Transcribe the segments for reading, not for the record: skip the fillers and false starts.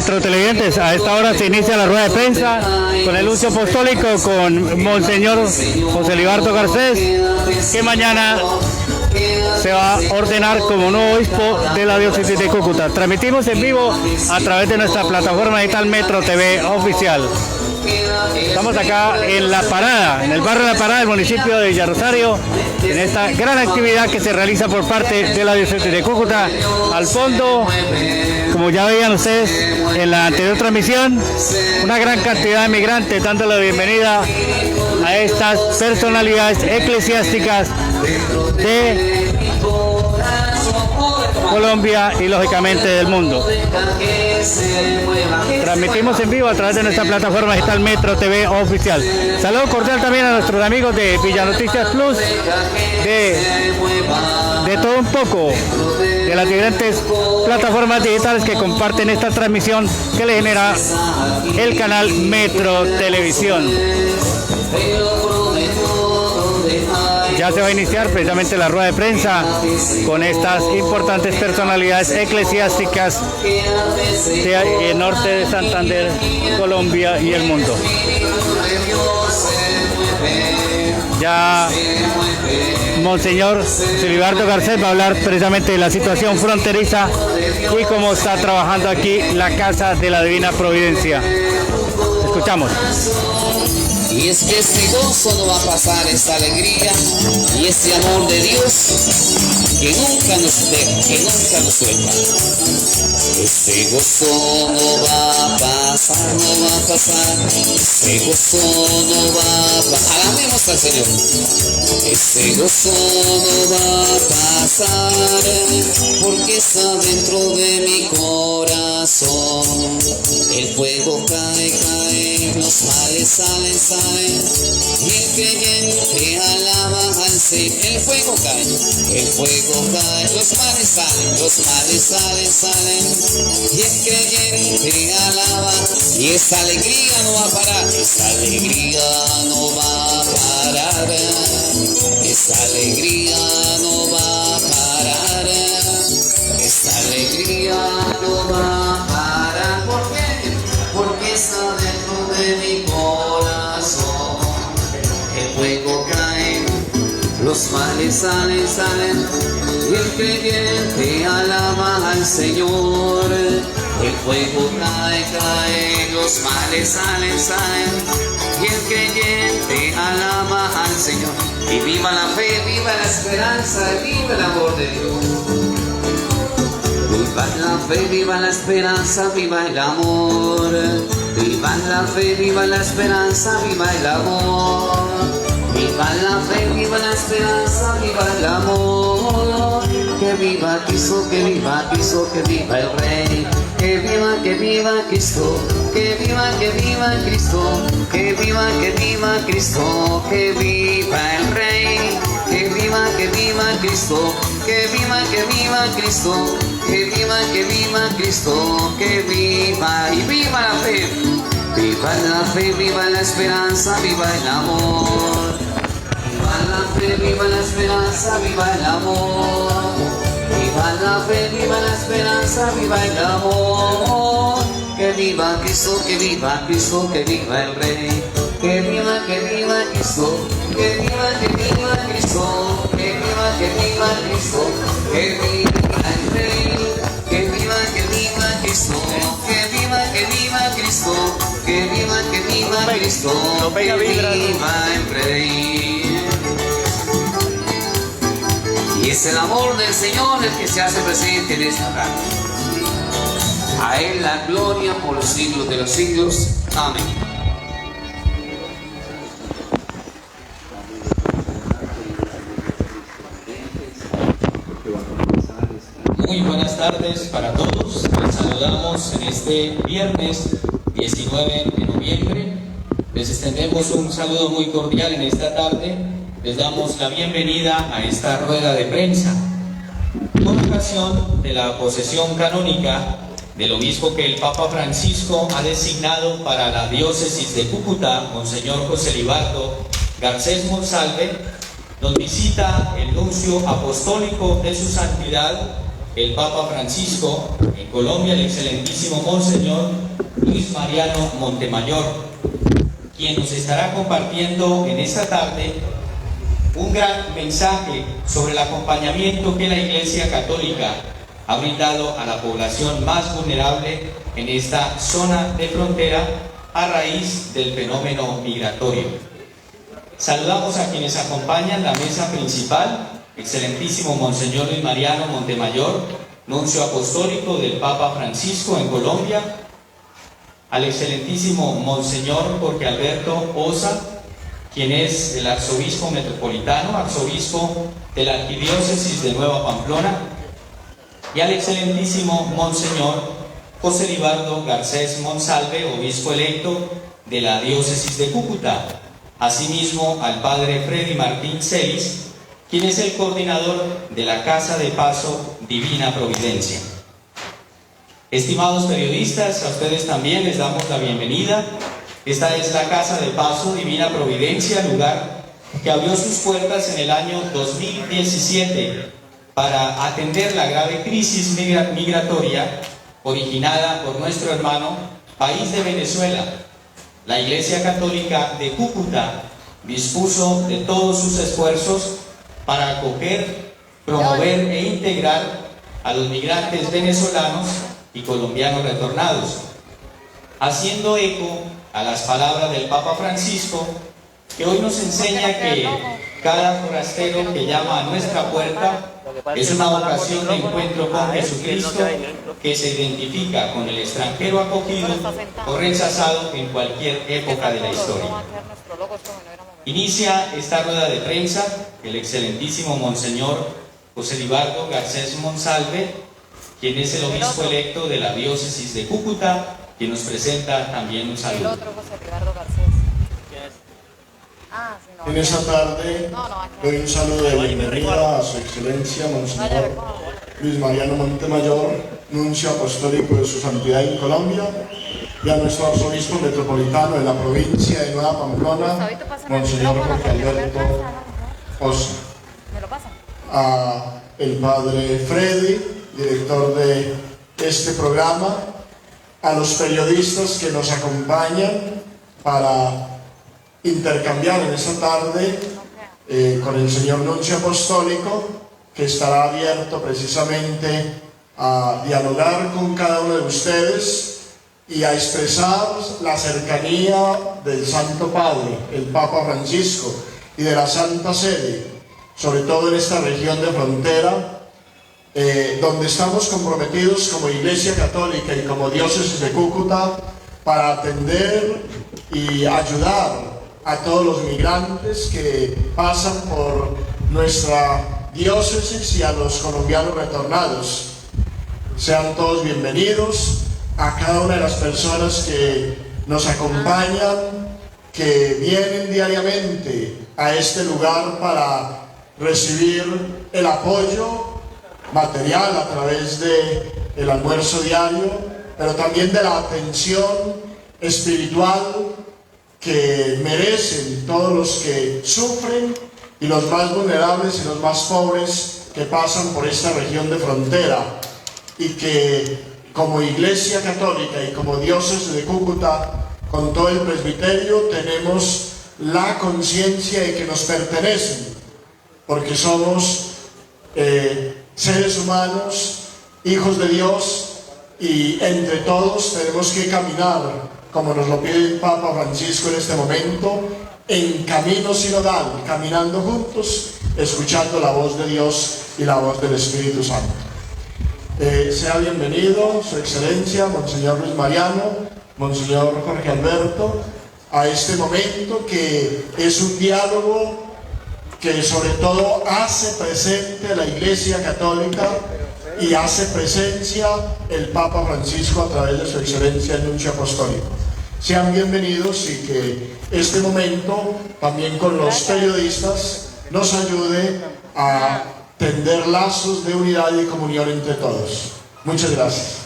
Metro Televidentes, a esta hora se inicia la rueda de prensa con el nuncio apostólico, con Monseñor José Libardo Garcés, que mañana se va a ordenar como nuevo obispo de la diócesis de Cúcuta. Transmitimos en vivo a través de nuestra plataforma digital Metro TV Oficial. Estamos acá en La Parada, en el barrio La Parada del municipio de Villa Rosario, en esta gran actividad que se realiza por parte de la diócesis de Cúcuta. Al fondo, como ya veían ustedes en la anterior transmisión, una gran cantidad de migrantes dando la bienvenida a estas personalidades eclesiásticas de Colombia y lógicamente del mundo. Transmitimos en vivo a través de nuestra plataforma digital Metro TV Oficial. Saludo cordial también a nuestros amigos de Villa Noticias Plus, de todo un poco, de las diferentes plataformas digitales que comparten esta transmisión que le genera el canal Metro Televisión. Ya se va a iniciar precisamente la rueda de prensa con estas importantes personalidades eclesiásticas del norte de Santander, Colombia y el mundo. Ya Monseñor José Libardo Garcés va a hablar precisamente de la situación fronteriza y cómo está trabajando aquí la Casa de la Divina Providencia. Escuchamos. Y es que este gozo no va a pasar, esta alegría y este amor de Dios que nunca nos deja, que nunca nos suelta. Este gozo no va a pasar, no va a pasar. Este gozo no va a pasar. Alabemos al Señor. Este gozo no va a pasar porque está dentro de mi corazón. El fuego cae, cae, los males salen, salen. Y el creyente alaba al Señor. El fuego cae, los males salen, los males salen, salen. Y el creyente alaba, y esa alegría no va a parar, esa alegría no va a parar, esa alegría no va a parar, esa alegría no va a parar. ¿Por qué? Porque está dentro de mi corazón. El fuego cae, los males salen, salen, y el creyente alaba al Señor. El fuego cae, cae, los males salen, salen, y el creyente alaba al Señor. Y viva la fe, viva la esperanza, viva el amor de Dios. Viva la fe, viva la esperanza, viva el amor. Viva la fe, viva la esperanza, viva el amor. Viva la fe, viva la esperanza, viva el amor. Que viva Cristo, que viva Cristo, que viva el Rey. Que viva Cristo, que viva Cristo, que viva Cristo, que viva el Rey. Que viva Cristo, que viva Cristo, que viva Cristo, que viva y viva la fe. Viva la fe, viva la esperanza, viva el amor. Viva la fe, viva la esperanza, viva el amor. Viva la fe, viva la esperanza, viva el amor. Que viva Cristo, que viva Cristo, que viva el Rey. Que viva Cristo, que viva Cristo, que viva Cristo, que viva el Rey. Que viva Cristo, que viva Cristo, que viva Cristo, que viva el Rey. Y es el amor del Señor el que se hace presente en esta tarde. A Él la gloria por los siglos de los siglos. Amén. Muy buenas tardes para todos. Les saludamos en este viernes 19 de noviembre. Les extendemos un saludo muy cordial en esta tarde. Les damos la bienvenida a esta rueda de prensa con ocasión de la posesión canónica del obispo que el Papa Francisco ha designado para la diócesis de Cúcuta, Monseñor José Libardo Garcés Monsalve. Nos visita el nuncio apostólico de su santidad, el Papa Francisco en Colombia, el excelentísimo Monseñor Luis Mariano Montemayor, quien nos estará compartiendo en esta tarde un gran mensaje sobre el acompañamiento que la Iglesia Católica ha brindado a la población más vulnerable en esta zona de frontera a raíz del fenómeno migratorio. Saludamos a quienes acompañan la mesa principal: excelentísimo Monseñor Luis Mariano Montemayor, nuncio apostólico del Papa Francisco en Colombia; al excelentísimo Monseñor Jorge Alberto Osa, quien es el arzobispo metropolitano, arzobispo de la Arquidiócesis de Nueva Pamplona; y al excelentísimo Monseñor José Libardo Garcés Monsalve, obispo electo de la Diócesis de Cúcuta; asimismo al padre Freddy Martín Celis, quien es el coordinador de la Casa de Paso Divina Providencia. Estimados periodistas, a ustedes también les damos la bienvenida. Esta es la Casa de Paso Divina Providencia, lugar que abrió sus puertas en el año 2017 para atender la grave crisis migratoria originada por nuestro hermano país de Venezuela. La Iglesia Católica de Cúcuta dispuso de todos sus esfuerzos para acoger, promover e integrar a los migrantes venezolanos y colombianos retornados, haciendo eco a las palabras del Papa Francisco, que hoy nos enseña que cada forastero que llama a nuestra puerta es una ocasión de encuentro con Jesucristo, que se identifica con el extranjero acogido o rechazado en cualquier época de la historia. Inicia esta rueda de prensa el excelentísimo Monseñor José Libardo Garcés Monsalve, quien es el obispo electo de la Diócesis de Cúcuta, quien nos presenta también un saludo. El otro José Libardo Garcés. En esta tarde doy un saludo de bienvenida a su excelencia Monseñor Luis Mariano Montemayor, nuncio apostólico de su santidad en Colombia, y a nuestro arzobispo metropolitano de la provincia de Nueva Pamplona, Monseñor Jorge Alberto Osa, a el padre Freddy, director de este programa, a los periodistas que nos acompañan para intercambiar en esta tarde con el señor nuncio apostólico, que estará abierto precisamente a dialogar con cada uno de ustedes y a expresar la cercanía del Santo Padre, el Papa Francisco, y de la Santa Sede, sobre todo en esta región de frontera, donde estamos comprometidos como Iglesia Católica y como Diócesis de Cúcuta para atender y ayudar a todos los migrantes que pasan por nuestra diócesis y a los colombianos retornados. Sean todos bienvenidos, a cada una de las personas que nos acompañan, que vienen diariamente a este lugar para recibir el apoyo material a través del almuerzo diario, pero también de la atención espiritual que merecen todos los que sufren y los más vulnerables y los más pobres que pasan por esta región de frontera, y que como Iglesia Católica y como Diócesis de Cúcuta, con todo el presbiterio, tenemos la conciencia de que nos pertenecen, porque somos seres humanos, hijos de Dios, y entre todos tenemos que caminar, como nos lo pide el Papa Francisco en este momento, en camino sinodal, caminando juntos, escuchando la voz de Dios y la voz del Espíritu Santo. Sea bienvenido, Su Excelencia, Monseñor Luis Mariano, Monseñor Jorge Alberto, a este momento que es un diálogo que sobre todo hace presente la Iglesia Católica y hace presencia el Papa Francisco a través de Su Excelencia el Nuncio Apostólico. Sean bienvenidos, y que este momento, también con los periodistas, nos ayude a tender lazos de unidad y comunión entre todos. Muchas gracias.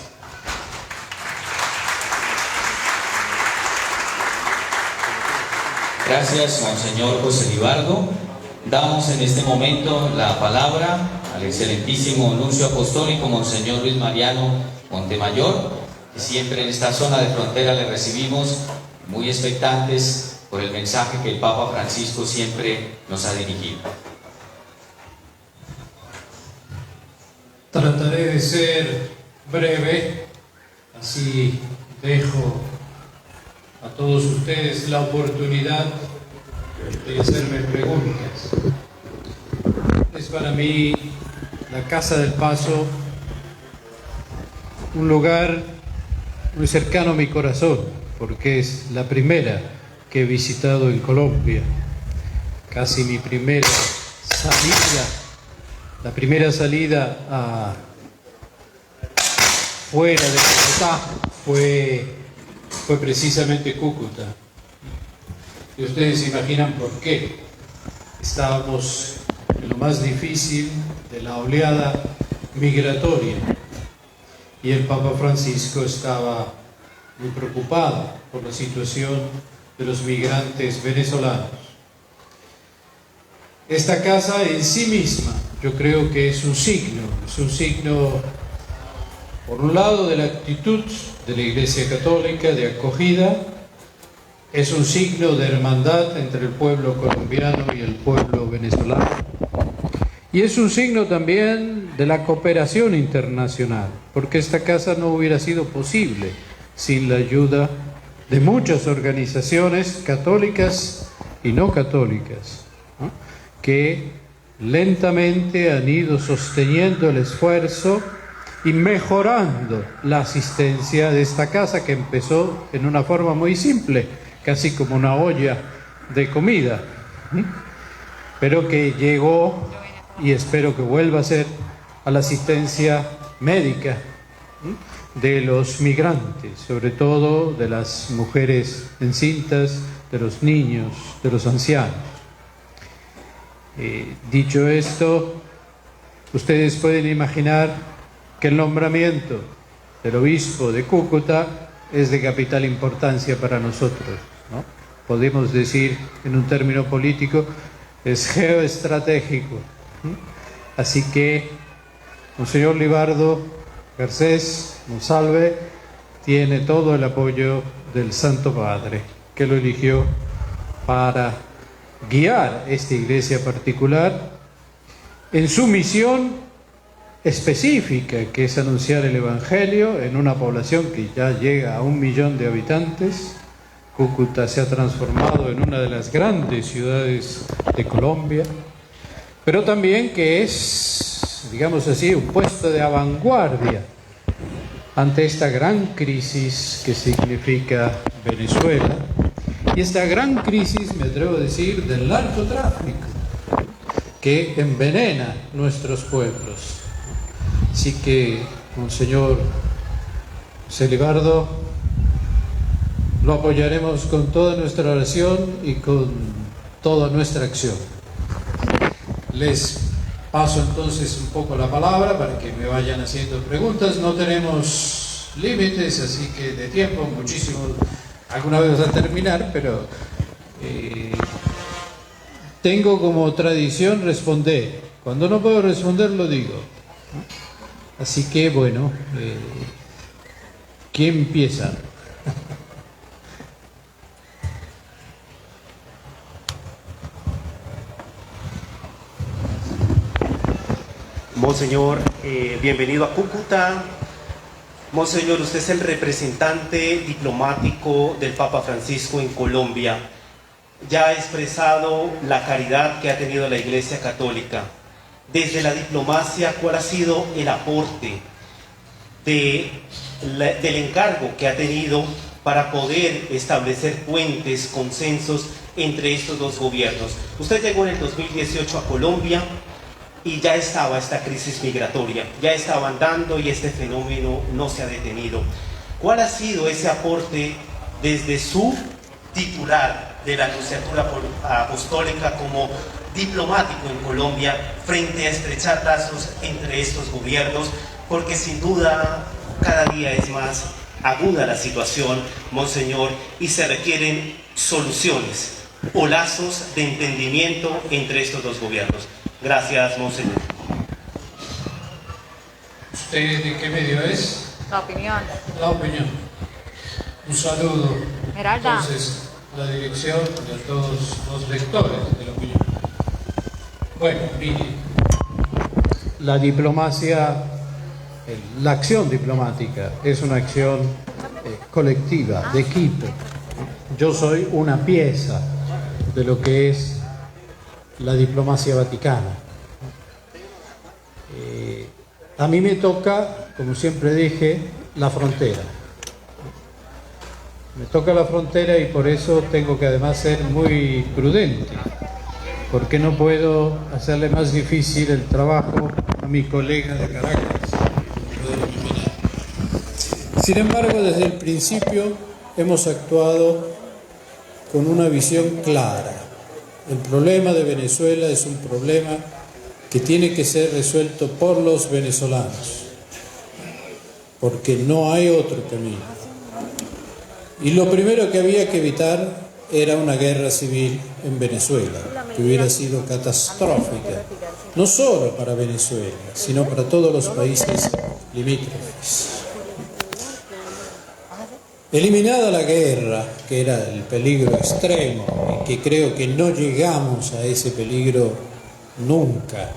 Gracias, Monseñor José Libardo. Damos en este momento la palabra al excelentísimo nuncio apostólico, Monseñor Luis Mariano Montemayor, que siempre en esta zona de frontera le recibimos muy expectantes por el mensaje que el Papa Francisco siempre nos ha dirigido. Trataré de ser breve, así dejo a todos ustedes la oportunidad de hacerme preguntas. Es para mí la Casa del Paso un lugar muy cercano a mi corazón, porque es la primera que he visitado en Colombia, casi mi primera salida. La primera salida fuera de Bogotá fue precisamente Cúcuta. Y ustedes se imaginan por qué. Estábamos en lo más difícil de la oleada migratoria y el Papa Francisco estaba muy preocupado por la situación de los migrantes venezolanos. Esta casa en sí misma, yo creo que es un signo, por un lado, de la actitud de la Iglesia Católica de acogida, es un signo de hermandad entre el pueblo colombiano y el pueblo venezolano, y es un signo también de la cooperación internacional, porque esta casa no hubiera sido posible sin la ayuda de muchas organizaciones católicas y no católicas, ¿no?, que lentamente han ido sosteniendo el esfuerzo y mejorando la asistencia de esta casa, que empezó en una forma muy simple, casi como una olla de comida, pero que llegó, y espero que vuelva a ser, a la asistencia médica de los migrantes, sobre todo de las mujeres encintas, de los niños, de los ancianos. Dicho esto, ustedes pueden imaginar que el nombramiento del obispo de Cúcuta es de capital importancia para nosotros, ¿no? Podemos decir, en un término político, es geoestratégico. Así que Monseñor Libardo Garcés Monsalve tiene todo el apoyo del Santo Padre, que lo eligió para guiar esta iglesia particular en su misión específica, que es anunciar el Evangelio en una población que ya llega a 1 millón de habitantes. Cúcuta se ha transformado en una de las grandes ciudades de Colombia, pero también que es, digamos así, un puesto de vanguardia ante esta gran crisis que significa Venezuela, y esta gran crisis, me atrevo a decir, del narcotráfico, que envenena nuestros pueblos. Así que, Monseñor Libardo, lo apoyaremos con toda nuestra oración y con toda nuestra acción. Les paso entonces un poco la palabra para que me vayan haciendo preguntas. No tenemos límites, así que de tiempo, muchísimo. Alguna vez a terminar, pero tengo como tradición responder. Cuando no puedo responder, lo digo, ¿no? Así que, bueno, ¿quién empieza? Monseñor, bienvenido a Cúcuta. Monseñor, usted es el representante diplomático del Papa Francisco en Colombia. Ya ha expresado la caridad que ha tenido la Iglesia Católica. Desde la diplomacia, ¿cuál ha sido el aporte del encargo que ha tenido para poder establecer puentes, consensos entre estos dos gobiernos? Usted llegó en el 2018 a Colombia y ya estaba esta crisis migratoria, ya estaba andando y este fenómeno no se ha detenido. ¿Cuál ha sido ese aporte desde su titular de la Nunciatura Apostólica como diplomático en Colombia frente a estrechar lazos entre estos gobiernos? Porque sin duda cada día es más aguda la situación, Monseñor, y se requieren soluciones o lazos de entendimiento entre estos dos gobiernos. Gracias, monseñor. ¿Usted de qué medio es? La opinión. La opinión. Un saludo. Esmeralda. Entonces, a la dirección y a todos los lectores de la opinión. Bueno, mire, la diplomacia, la acción diplomática es una acción colectiva, de equipo. Yo soy una pieza de lo que es la diplomacia vaticana. A mí me toca, como siempre dije, la frontera. Me toca la frontera y por eso tengo que además ser muy prudente, porque no puedo hacerle más difícil el trabajo a mi colega de Caracas. Sin embargo, desde el principio hemos actuado con una visión clara. El problema de Venezuela es un problema que tiene que ser resuelto por los venezolanos, porque no hay otro camino. Y lo primero que había que evitar era una guerra civil en Venezuela, que hubiera sido catastrófica, no solo para Venezuela, sino para todos los países limítrofes. Eliminada la guerra, que era el peligro extremo, y que creo que no llegamos a ese peligro nunca,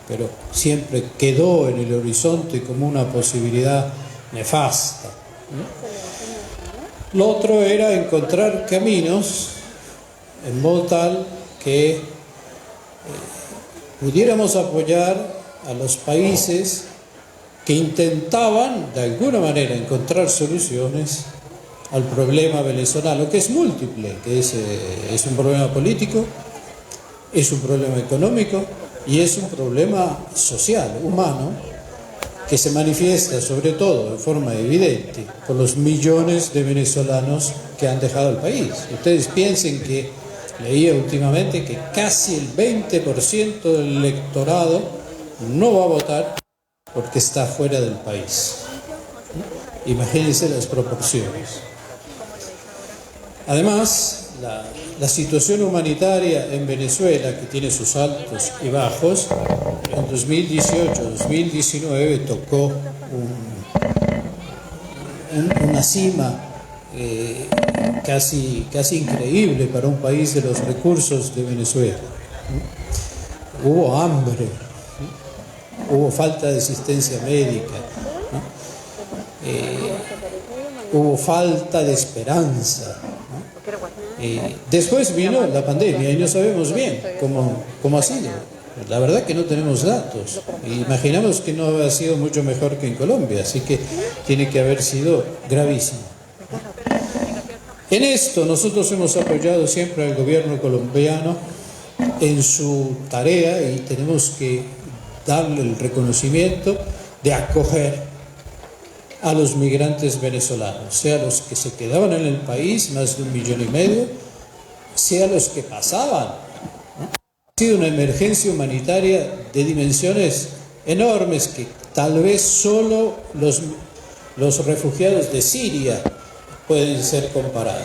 pero siempre quedó en el horizonte como una posibilidad nefasta, ¿no? Lo otro era encontrar caminos en modo tal que pudiéramos apoyar a los países que intentaban de alguna manera encontrar soluciones al problema venezolano, que es múltiple, que es un problema político, es un problema económico y es un problema social, humano, que se manifiesta sobre todo de forma evidente por los millones de venezolanos que han dejado el país. Ustedes piensen que leía últimamente que casi el 20% del electorado no va a votar porque está fuera del país. Imagínense las proporciones. Además, la situación humanitaria en Venezuela, que tiene sus altos y bajos, en 2018-2019 tocó una cima casi increíble para un país de los recursos de Venezuela. Hubo hambre, hubo falta de asistencia médica, hubo falta de esperanza. Después vino la pandemia y no sabemos bien cómo ha sido. La verdad que no tenemos datos. Imaginamos que no ha sido mucho mejor que en Colombia, así que tiene que haber sido gravísimo. En esto nosotros hemos apoyado siempre al gobierno colombiano en su tarea y tenemos que darle el reconocimiento de acoger a los migrantes venezolanos, sea los que se quedaban en el país, más de 1,5 millones, sea los que pasaban. Ha sido una emergencia humanitaria de dimensiones enormes que tal vez solo los refugiados de Siria pueden ser comparados.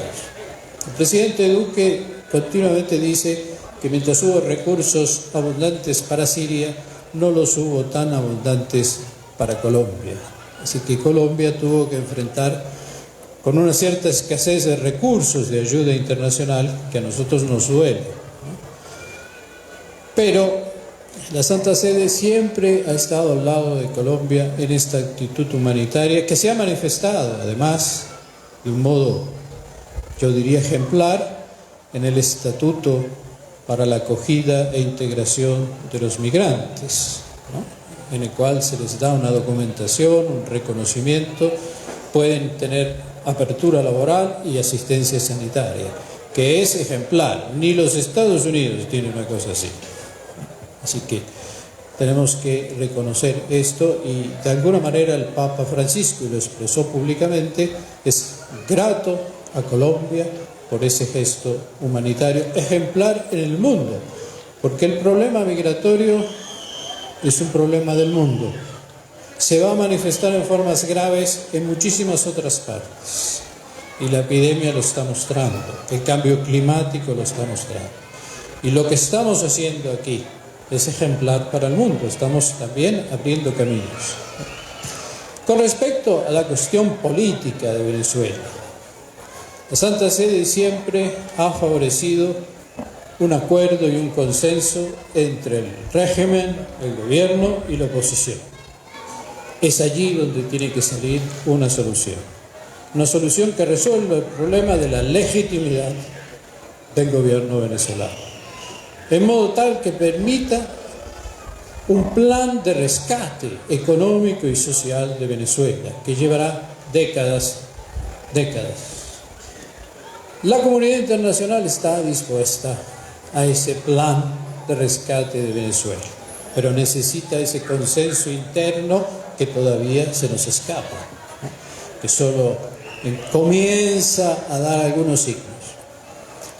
El presidente Duque continuamente dice que mientras hubo recursos abundantes para Siria, no los hubo tan abundantes para Colombia. Así que Colombia tuvo que enfrentar con una cierta escasez de recursos de ayuda internacional que a nosotros nos duele. Pero la Santa Sede siempre ha estado al lado de Colombia en esta actitud humanitaria que se ha manifestado además de un modo, yo diría, ejemplar en el Estatuto para la acogida e integración de los migrantes, ¿no?, en el cual se les da una documentación, un reconocimiento, pueden tener apertura laboral y asistencia sanitaria, que es ejemplar. Ni los Estados Unidos tienen una cosa así. Así que tenemos que reconocer esto y de alguna manera el Papa Francisco, y lo expresó públicamente, es grato a Colombia por ese gesto humanitario ejemplar en el mundo, porque el problema migratorio es un problema del mundo. Se va a manifestar en formas graves en muchísimas otras partes. Y la epidemia lo está mostrando, el cambio climático lo está mostrando. Y lo que estamos haciendo aquí es ejemplar para el mundo, estamos también abriendo caminos. Con respecto a la cuestión política de Venezuela, la Santa Sede siempre ha favorecido un acuerdo y un consenso entre el régimen, el gobierno y la oposición. Es allí donde tiene que salir una solución que resuelva el problema de la legitimidad del gobierno venezolano, en modo tal que permita un plan de rescate económico y social de Venezuela, que llevará décadas. La comunidad internacional está dispuesta a ese plan de rescate de Venezuela, pero necesita ese consenso interno que todavía se nos escapa, ¿no? Que solo comienza a dar algunos signos.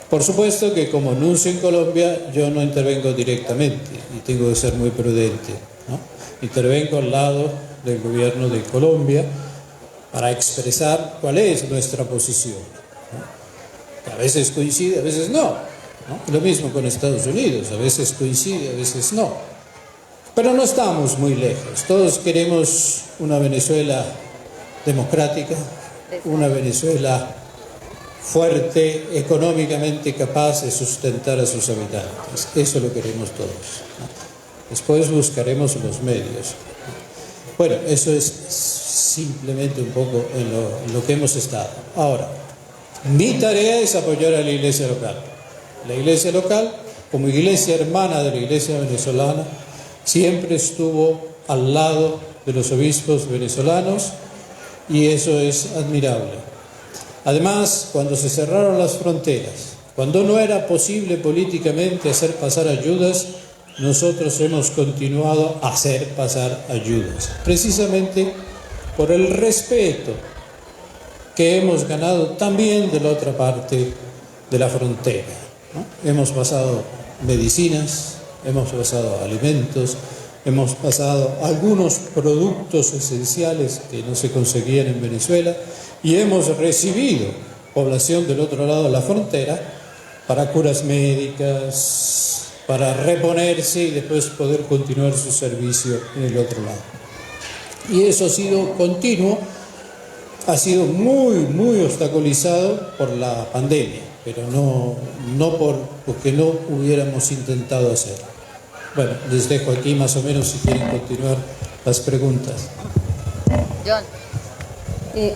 Por supuesto que como nuncio en Colombia yo no intervengo directamente y tengo que ser muy prudente, ¿no? Intervengo al lado del gobierno de Colombia para expresar cuál es nuestra posición, ¿no? Que a veces coincide, a veces no, ¿no? Lo mismo con Estados Unidos, a veces coincide, a veces no. Pero no estamos muy lejos, todos queremos una Venezuela democrática, una Venezuela fuerte, económicamente capaz de sustentar a sus habitantes. Eso lo queremos todos, ¿no? Después buscaremos los medios. Bueno, eso es simplemente un poco en lo que hemos estado. Ahora, mi tarea es apoyar a la iglesia local. La iglesia local, como iglesia hermana de la iglesia venezolana, siempre estuvo al lado de los obispos venezolanos y eso es admirable. Además, cuando se cerraron las fronteras, cuando no era posible políticamente hacer pasar ayudas, nosotros hemos continuado a hacer pasar ayudas, precisamente por el respeto que hemos ganado también de la otra parte de la frontera, ¿no? Hemos pasado medicinas, hemos pasado alimentos, hemos pasado algunos productos esenciales que no se conseguían en Venezuela y hemos recibido población del otro lado de la frontera para curas médicas, para reponerse y después poder continuar su servicio en el otro lado. Y eso ha sido continuo, ha sido muy obstaculizado por la pandemia, pero no porque no hubiéramos intentado hacerlo. Bueno, les dejo aquí más o menos si quieren continuar las preguntas. John.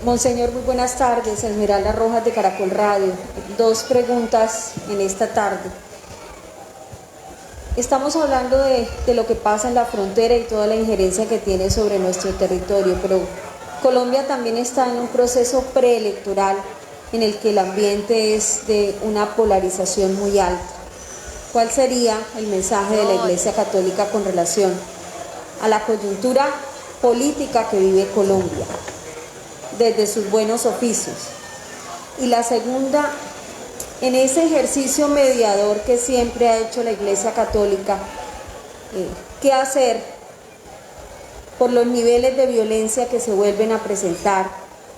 Monseñor, muy buenas tardes. Esmeralda Rojas de Caracol Radio. Dos preguntas en esta tarde. Estamos hablando de lo que pasa en la frontera y toda la injerencia que tiene sobre nuestro territorio, pero Colombia también está en un proceso preelectoral en el que el ambiente es de una polarización muy alta. ¿Cuál sería el mensaje de la Iglesia Católica con relación a la coyuntura política que vive Colombia desde sus buenos oficios? Y la segunda, en ese ejercicio mediador que siempre ha hecho la Iglesia Católica, ¿qué hacer por los niveles de violencia que se vuelven a presentar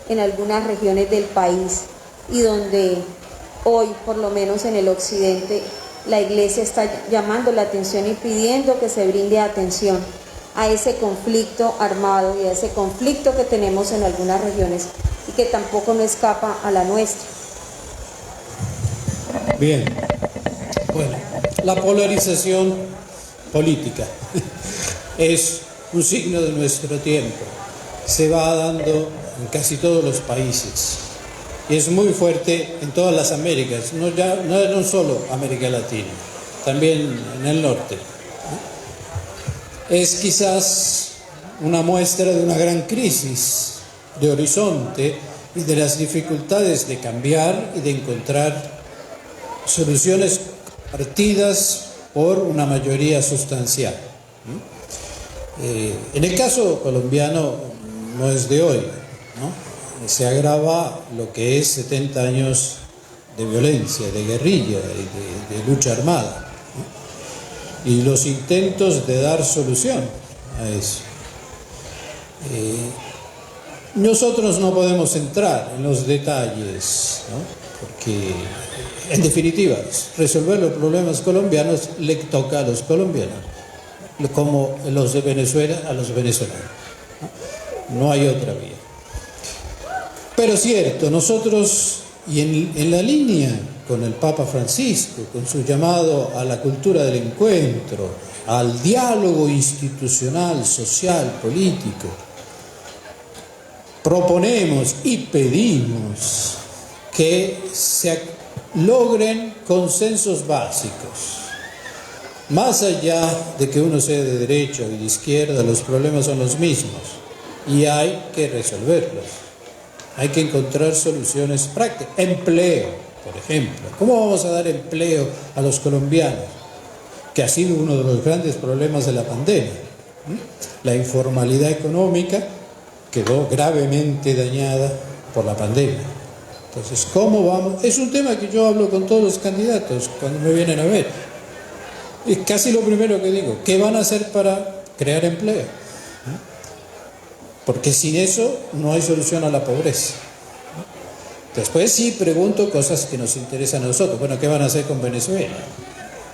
en algunas regiones del país y donde hoy, por lo menos en el occidente, la Iglesia está llamando la atención y pidiendo que se brinde atención a ese conflicto armado y a ese conflicto que tenemos en algunas regiones y que tampoco no escapa a la nuestra? Bien, bueno, la polarización política es un signo de nuestro tiempo, se va dando en casi todos los países y es muy fuerte en todas las Américas, no solo América Latina, también en el norte. Es quizás una muestra de una gran crisis de horizonte y de las dificultades de cambiar y de encontrar soluciones partidas por una mayoría sustancial. En el caso colombiano no es de hoy, ¿no? Se agrava lo que es 70 años de violencia, de guerrilla, de lucha armada, ¿no? Y los intentos de dar solución a eso. Nosotros no podemos entrar en los detalles, ¿no? Porque, en definitiva, resolver los problemas colombianos le toca a los colombianos, como los de Venezuela a los venezolanos. No hay otra vía. Pero cierto, nosotros, y en la línea con el Papa Francisco, con su llamado a la cultura del encuentro, al diálogo institucional, social, político, proponemos y pedimos que se logren consensos básicos. Más allá de que uno sea de derecha o de izquierda, los problemas son los mismos y hay que resolverlos. Hay que encontrar soluciones prácticas. Empleo, por ejemplo. ¿Cómo vamos a dar empleo a los colombianos? Que ha sido uno de los grandes problemas de la pandemia. La informalidad económica quedó gravemente dañada por la pandemia. Entonces, ¿cómo vamos? Es un tema que yo hablo con todos los candidatos cuando me vienen a ver. Es casi lo primero que digo. ¿Qué van a hacer para crear empleo? Porque sin eso no hay solución a la pobreza. Después sí pregunto cosas que nos interesan a nosotros. Bueno, ¿qué van a hacer con Venezuela?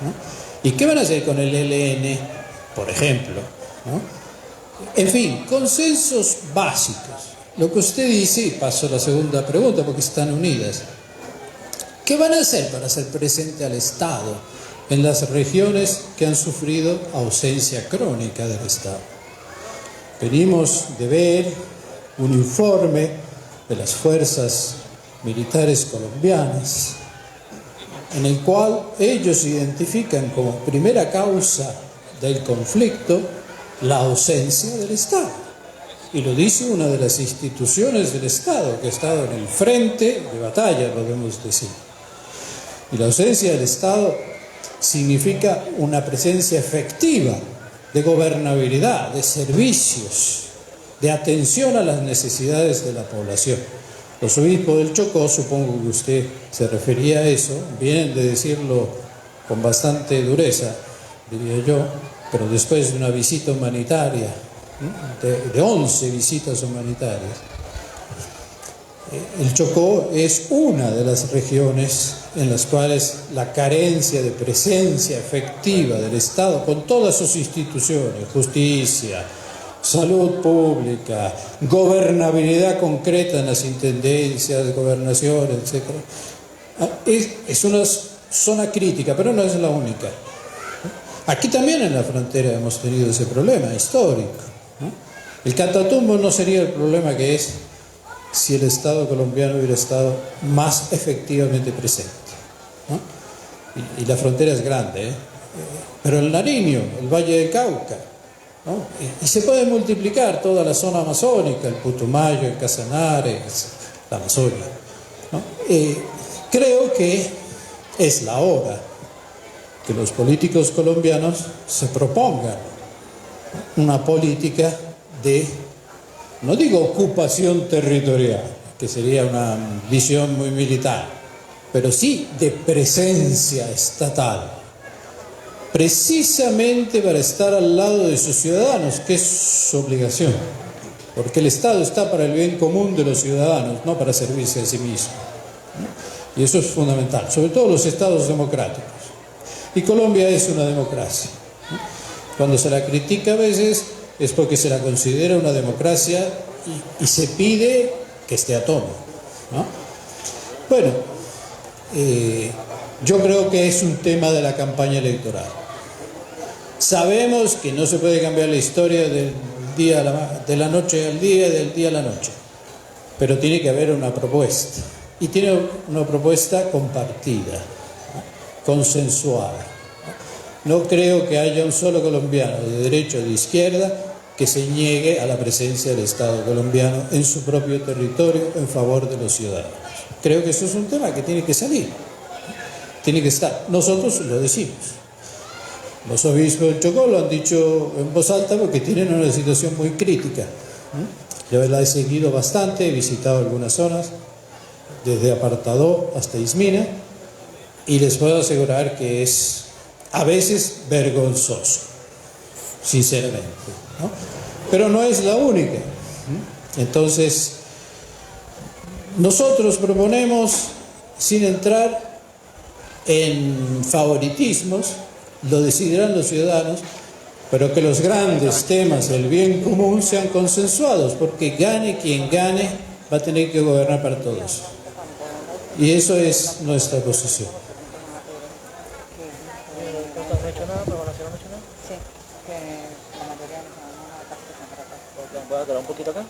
¿No? ¿Y qué van a hacer con el ELN, por ejemplo? ¿No? En fin, consensos básicos. Lo que usted dice, y paso a la segunda pregunta porque están unidas. ¿Qué van a hacer para hacer presente al Estado en las regiones que han sufrido ausencia crónica del Estado? Venimos de ver un informe de las fuerzas militares colombianas en el cual ellos identifican como primera causa del conflicto la ausencia del Estado. Y lo dice una de las instituciones del Estado que ha estado en el frente de batalla, podemos decir. Y la ausencia del Estado significa una presencia efectiva de gobernabilidad, de servicios, de atención a las necesidades de la población. Los obispos del Chocó, supongo que usted se refería a eso, vienen de decirlo con bastante dureza, diría yo, pero después de una visita humanitaria, de 11 visitas humanitarias. El Chocó es una de las regiones en las cuales la carencia de presencia efectiva del Estado con todas sus instituciones, justicia, salud pública, gobernabilidad concreta en las intendencias, gobernaciones, etc. Es una zona crítica, pero no es la única. Aquí también en la frontera hemos tenido ese problema histórico, ¿no? El Catatumbo no sería el problema que es si el Estado colombiano hubiera estado más efectivamente presente, ¿no? Y la frontera es grande, ¿eh? Pero el Nariño, el Valle del Cauca, ¿no? Y se puede multiplicar toda la zona amazónica, el Putumayo, el Casanare, la Amazonia, ¿no? Creo que es la hora que los políticos colombianos se propongan una política de, no digo ocupación territorial, que sería una visión muy militar, pero sí de presencia estatal, precisamente para estar al lado de sus ciudadanos, que es su obligación, porque el Estado está para el bien común de los ciudadanos, no para servirse a sí mismo, ¿no? Y eso es fundamental, sobre todo los estados democráticos. Y Colombia es una democracia, ¿no? Cuando se la critica a veces es porque se la considera una democracia y se pide que esté a tono, ¿no? Bueno, yo creo que es un tema de la campaña electoral. Sabemos que no se puede cambiar la historia del día de la noche al día, del día a la noche, pero tiene que haber una propuesta, y tiene una propuesta compartida, ¿no? Consensuada. No creo que haya un solo colombiano de derecha o de izquierda que se niegue a la presencia del Estado colombiano en su propio territorio en favor de los ciudadanos. Creo que eso es un tema que tiene que salir, tiene que estar. Nosotros lo decimos. Los obispos del Chocó lo han dicho en voz alta porque tienen una situación muy crítica. Yo la he seguido bastante, he visitado algunas zonas, desde Apartadó hasta Ismina, y les puedo asegurar que es a veces vergonzoso, sinceramente, ¿no? Pero no es la única. Entonces, nosotros proponemos, sin entrar en favoritismos, lo decidirán los ciudadanos, pero que los grandes temas del bien común sean consensuados, porque gane quien gane, va a tener que gobernar para todos. Y eso es nuestra posición. Voy a agarrar un poquito acá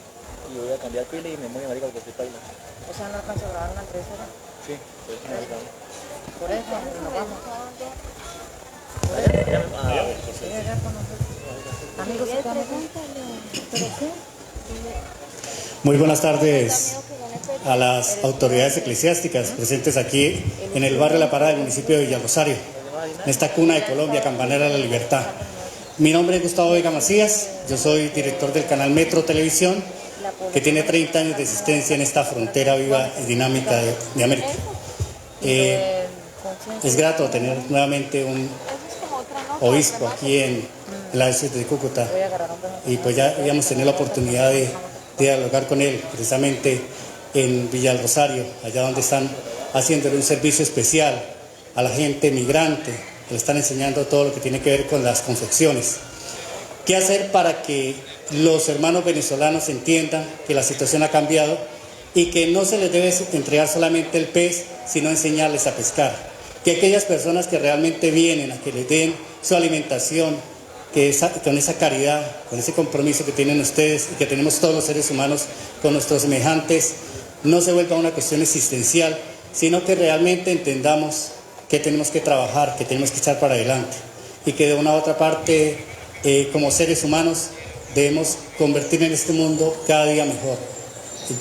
y voy a cambiar pila y me voy a marica porque estoy paila. O sea, no alcanza a grabar una 3 horas. Sí, pues no me grabo. Por eso, nos vamos. Amigos, Muy buenas tardes a las autoridades eclesiásticas presentes aquí en el barrio La Parada del municipio de Villarrosario, en esta cuna de Colombia, campanera de la libertad. Mi nombre es Gustavo Vega Macías, yo soy director del canal Metro Televisión, que tiene 30 años de existencia en esta frontera viva y dinámica de América. Es grato tener nuevamente un obispo aquí en la diócesis de Cúcuta, y pues ya habíamos tenido la oportunidad de dialogar con él precisamente en Villa del Rosario, allá donde están haciéndole un servicio especial a la gente migrante, que le están enseñando todo lo que tiene que ver con las confecciones. ¿Qué hacer para que los hermanos venezolanos entiendan que la situación ha cambiado y que no se les debe entregar solamente el pez, sino enseñarles a pescar? Que aquellas personas que realmente vienen a que les den su alimentación, con esa caridad, con ese compromiso que tienen ustedes y que tenemos todos los seres humanos con nuestros semejantes, no se vuelva una cuestión existencial, sino que realmente entendamos que tenemos que trabajar, que tenemos que echar para adelante y que de una u otra parte, como seres humanos, debemos convertir en este mundo cada día mejor.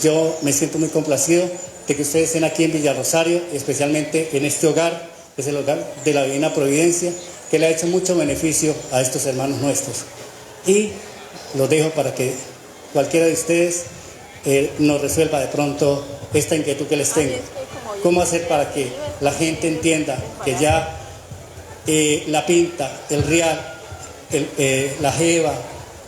Yo me siento muy complacido de que ustedes estén aquí en Villarrosario, especialmente en este hogar, que es el hogar de la Divina Providencia, que le ha hecho mucho beneficio a estos hermanos nuestros. Y los dejo para que cualquiera de ustedes nos resuelva de pronto esta inquietud que les tengo. ¿Cómo hacer para que la gente entienda que ya la pinta, el real, la jeva,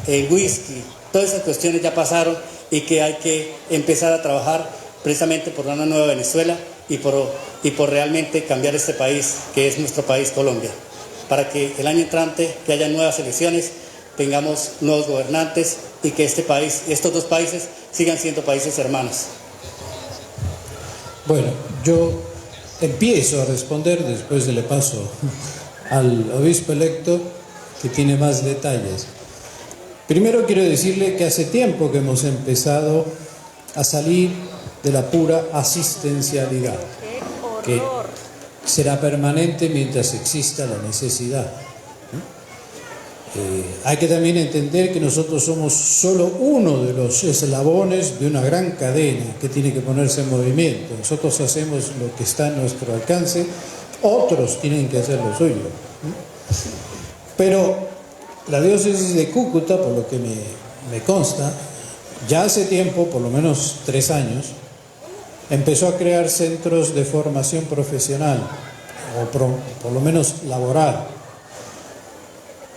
el whisky, todas esas cuestiones ya pasaron y que hay que empezar a trabajar precisamente por una nueva Venezuela y por realmente cambiar este país, que es nuestro país, Colombia, para que el año entrante, que haya nuevas elecciones, tengamos nuevos gobernantes y que este país, estos dos países, sigan siendo países hermanos. Bueno, yo empiezo a responder, después le paso al obispo electo, que tiene más detalles. Primero quiero decirle que hace tiempo que hemos empezado a salir de la pura asistencialidad, que será permanente mientras exista la necesidad. Hay que también entender que nosotros somos solo uno de los eslabones de una gran cadena que tiene que ponerse en movimiento. Nosotros hacemos lo que está a nuestro alcance, otros tienen que hacer lo suyo. Pero la diócesis de Cúcuta, por lo que me consta, ya hace tiempo, por lo menos 3 años, empezó a crear centros de formación profesional, o por lo menos laboral.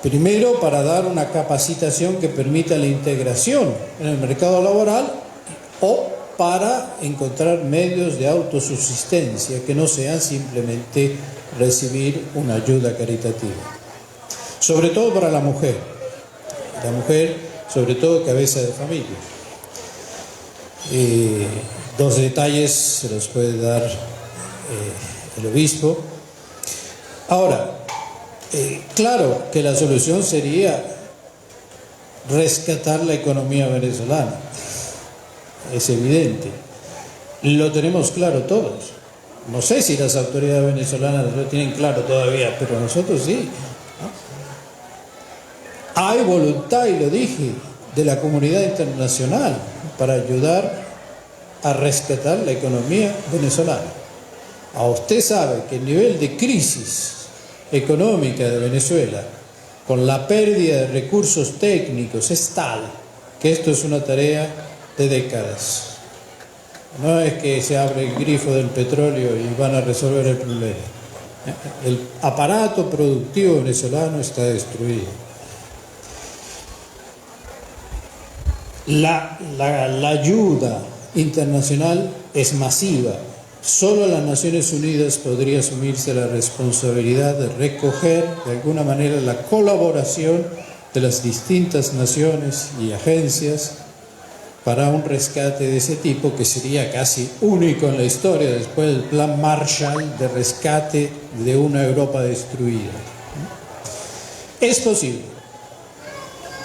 Primero, para dar una capacitación que permita la integración en el mercado laboral, o para encontrar medios de autosubsistencia que no sean simplemente recibir una ayuda caritativa. Sobre todo para la mujer, sobre todo cabeza de familia. 2 detalles se los puede dar el obispo. Ahora, claro que la solución sería rescatar la economía venezolana, es evidente, lo tenemos claro todos. No sé si las autoridades venezolanas lo tienen claro todavía, pero nosotros sí. Hay voluntad, y lo dije, de la comunidad internacional para ayudar a rescatar la economía venezolana. Usted sabe que el nivel de crisis económica de Venezuela, con la pérdida de recursos técnicos, es tal que esto es una tarea de décadas. No es que se abre el grifo del petróleo y van a resolver el problema. El aparato productivo venezolano está destruido. La ayuda internacional es masiva. Solo las Naciones Unidas podría asumirse la responsabilidad de recoger de alguna manera la colaboración de las distintas naciones y agencias para un rescate de ese tipo, que sería casi único en la historia después del plan Marshall de rescate de una Europa destruida. Es posible.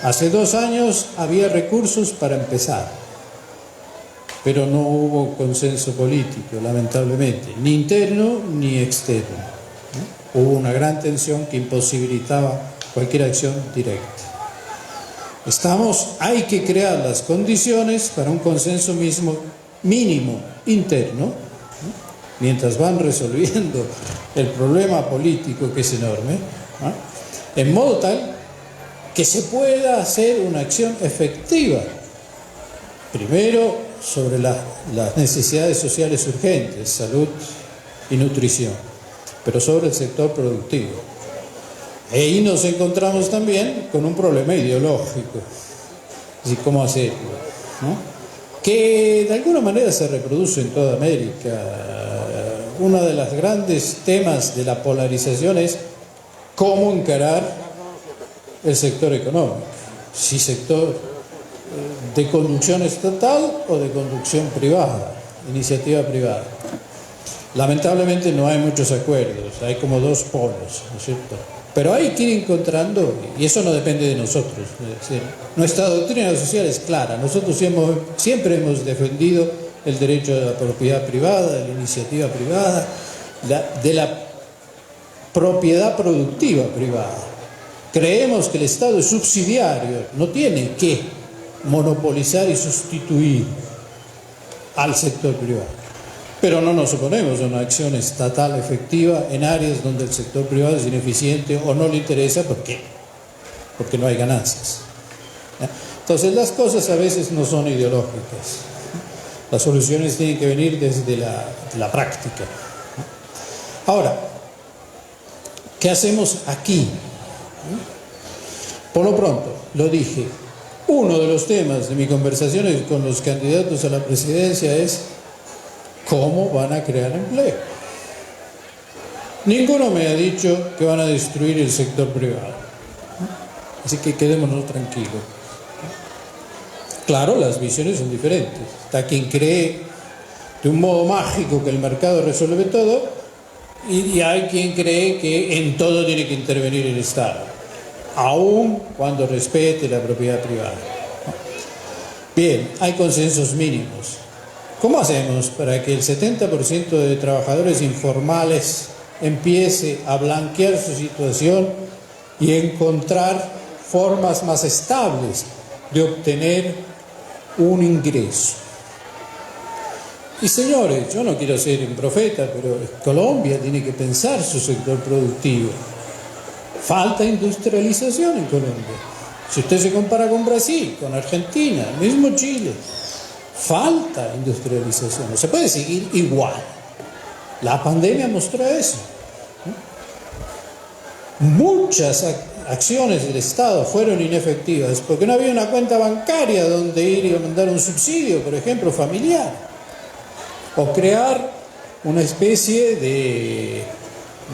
Hace 2 años había recursos para empezar, pero no hubo consenso político, lamentablemente, ni interno ni externo. Hubo una gran tensión que imposibilitaba cualquier acción directa. Hay que crear las condiciones para un consenso mínimo interno, mientras van resolviendo el problema político, que es enorme, en modo tal que se pueda hacer una acción efectiva. Primero, sobre las necesidades sociales urgentes, salud y nutrición, pero sobre el sector productivo. Ahí nos encontramos también con un problema ideológico, así cómo hacerlo, ¿no? Que de alguna manera se reproduce en toda América. Uno de los grandes temas de la polarización es cómo encarar el sector económico, si sector de conducción estatal o de conducción privada, iniciativa privada. Lamentablemente no hay muchos acuerdos, hay como 2 polos, ¿no es cierto? Pero hay que ir encontrando, y eso no depende de nosotros. Es decir, nuestra doctrina social es clara. Nosotros siempre hemos defendido el derecho de la propiedad privada, de la iniciativa privada, de la propiedad productiva privada. Creemos que el Estado es subsidiario, no tiene que monopolizar y sustituir al sector privado. Pero no nos oponemos a una acción estatal efectiva en áreas donde el sector privado es ineficiente o no le interesa porque no hay ganancias. Entonces las cosas a veces no son ideológicas. Las soluciones tienen que venir desde la práctica. Ahora, ¿qué hacemos aquí? Por lo pronto, lo dije, uno de los temas de mis conversaciones con los candidatos a la presidencia es cómo van a crear empleo. Ninguno me ha dicho que van a destruir el sector privado. Así que quedémonos tranquilos. Claro, las visiones son diferentes. Está quien cree de un modo mágico que el mercado resuelve todo y hay quien cree que en todo tiene que intervenir el Estado, aun cuando respete la propiedad privada. Bien, hay consensos mínimos. ¿Cómo hacemos para que el 70% de trabajadores informales empiece a blanquear su situación y encontrar formas más estables de obtener un ingreso? Y señores, yo no quiero ser un profeta, pero Colombia tiene que pensar su sector productivo. Falta industrialización en Colombia. Si usted se compara con Brasil, con Argentina, mismo Chile, falta industrialización. No se puede seguir igual. La pandemia mostró eso. Muchas acciones del Estado fueron inefectivas porque no había una cuenta bancaria donde ir y mandar un subsidio, por ejemplo, familiar, o crear una especie de,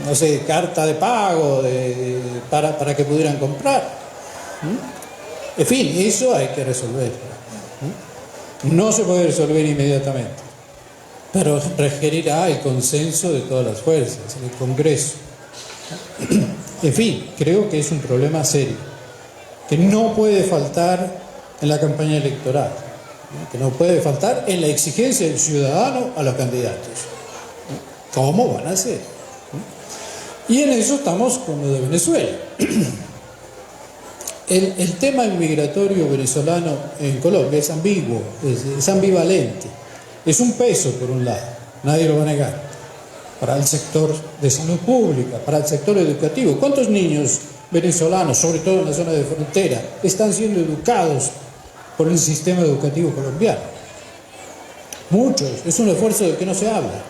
no sé, carta de pago para que pudieran comprar. En fin, eso hay que resolverlo. No se puede resolver inmediatamente, pero requerirá el consenso de todas las fuerzas en el Congreso. En fin, creo que es un problema serio, que no puede faltar en la campaña electoral, que no puede faltar en la exigencia del ciudadano a los candidatos. ¿Cómo van a hacer? Y en eso estamos con lo de Venezuela. El tema migratorio venezolano en Colombia es ambiguo, es ambivalente. Es un peso, por un lado, nadie lo va a negar, para el sector de salud pública, para el sector educativo. ¿Cuántos niños venezolanos, sobre todo en la zona de frontera, están siendo educados por el sistema educativo colombiano? Muchos, es un esfuerzo del que no se habla.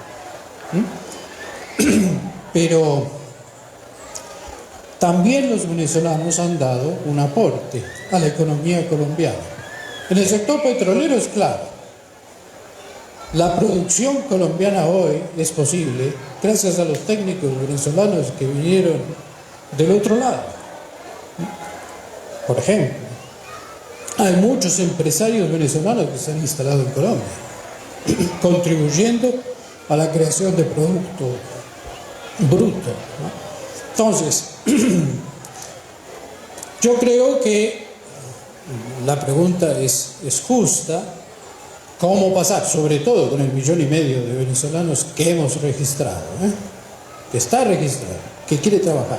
Pero también los venezolanos han dado un aporte a la economía colombiana. En el sector petrolero es claro. La producción colombiana hoy es posible gracias a los técnicos venezolanos que vinieron del otro lado. Por ejemplo, hay muchos empresarios venezolanos que se han instalado en Colombia, contribuyendo a la creación de producto bruto, ¿no? Entonces, yo creo que la pregunta es justa. ¿Cómo pasar? Sobre todo con el 1,5 millones de venezolanos que hemos registrado, que está registrado, que quiere trabajar.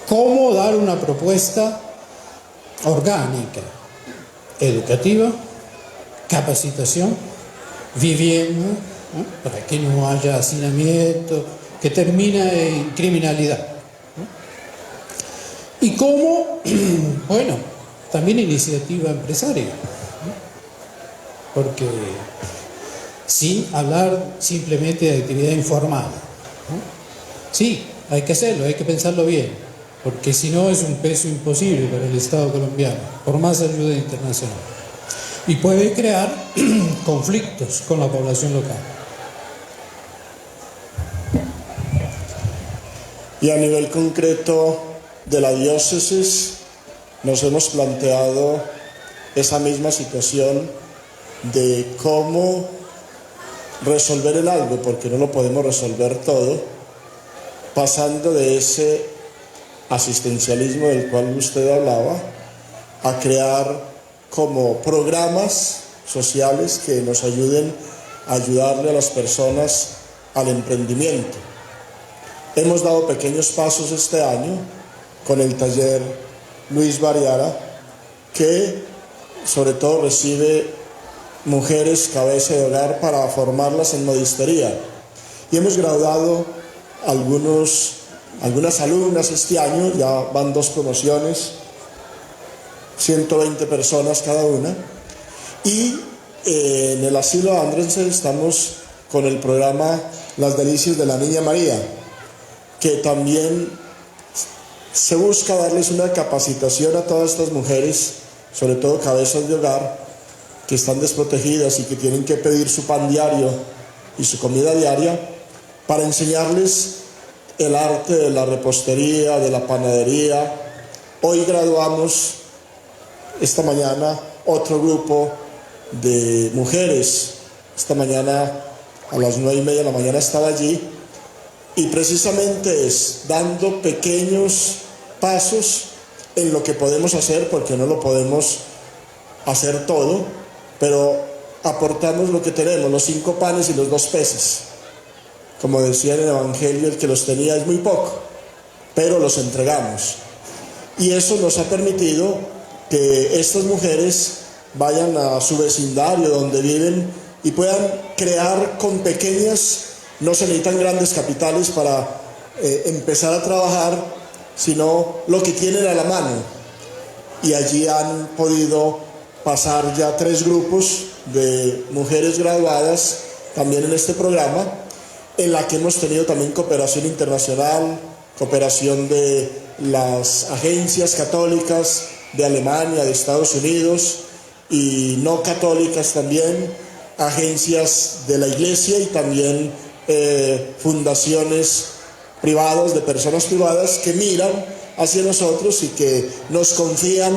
¿Cómo dar una propuesta orgánica, educativa, capacitación, vivienda, para que no haya hacinamiento, que termina en criminalidad? Y cómo, bueno, también iniciativa empresaria. Porque sin hablar simplemente de actividad informal, ¿no? Sí, hay que hacerlo, hay que pensarlo bien, porque si no es un peso imposible para el Estado colombiano, por más ayuda internacional. Y puede crear conflictos con la población local. Y a nivel concreto de la diócesis, nos hemos planteado esa misma situación de cómo resolver el algo, porque no lo podemos resolver todo, pasando de ese asistencialismo del cual usted hablaba, a crear como programas sociales que nos ayuden a ayudarle a las personas al emprendimiento. Hemos dado pequeños pasos este año con el taller Luis Bariara, que sobre todo recibe mujeres cabeza de hogar para formarlas en modistería. Y hemos graduado algunas alumnas este año, ya van 2 promociones, 120 personas cada una. Y en el asilo Andrensen estamos con el programa Las Delicias de la Niña María, que también se busca darles una capacitación a todas estas mujeres, sobre todo cabezas de hogar, que están desprotegidas y que tienen que pedir su pan diario y su comida diaria, para enseñarles el arte de la repostería, de la panadería. Hoy graduamos esta mañana otro grupo de mujeres. Esta mañana a las 9:30 de la mañana estaba allí, y precisamente es dando pequeños pasos en lo que podemos hacer, porque no lo podemos hacer todo, pero aportamos lo que tenemos, los 5 panes y los 2 peces. Como decía en el Evangelio, el que los tenía es muy poco, pero los entregamos. Y eso nos ha permitido que estas mujeres vayan a su vecindario donde viven y puedan crear con pequeñas, no se necesitan grandes capitales para empezar a trabajar, sino lo que tienen a la mano. Y allí han podido pasar ya 3 grupos de mujeres graduadas también en este programa, en la que hemos tenido también cooperación internacional, cooperación de las agencias católicas de Alemania, de Estados Unidos, y no católicas también, agencias de la Iglesia y también fundaciones privadas, de personas privadas que miran hacia nosotros y que nos confían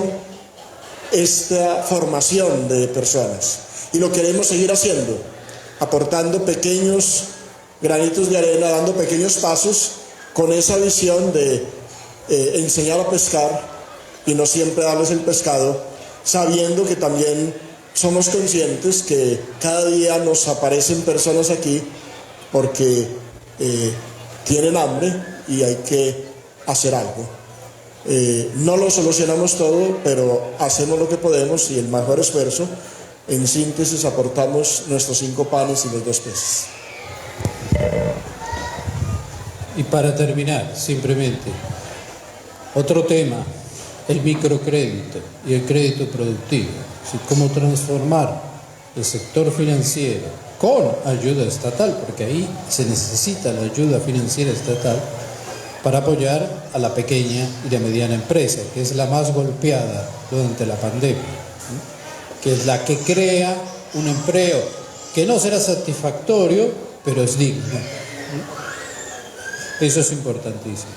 esta formación de personas. Y lo queremos seguir haciendo, aportando pequeños granitos de arena, dando pequeños pasos, con esa visión de enseñar a pescar y no siempre darles el pescado, sabiendo que también somos conscientes que cada día nos aparecen personas aquí porque tienen hambre y hay que hacer algo. No lo solucionamos todo, pero hacemos lo que podemos, y el mejor esfuerzo. En síntesis, aportamos nuestros 5 panes y los 2 peces. Y para terminar, simplemente, otro tema, el microcrédito y el crédito productivo. Cómo transformar el sector financiero con ayuda estatal, porque ahí se necesita la ayuda financiera estatal, para apoyar a la pequeña y la mediana empresa, que es la más golpeada durante la pandemia, que es la que crea un empleo que no será satisfactorio, pero es digno. Eso es importantísimo.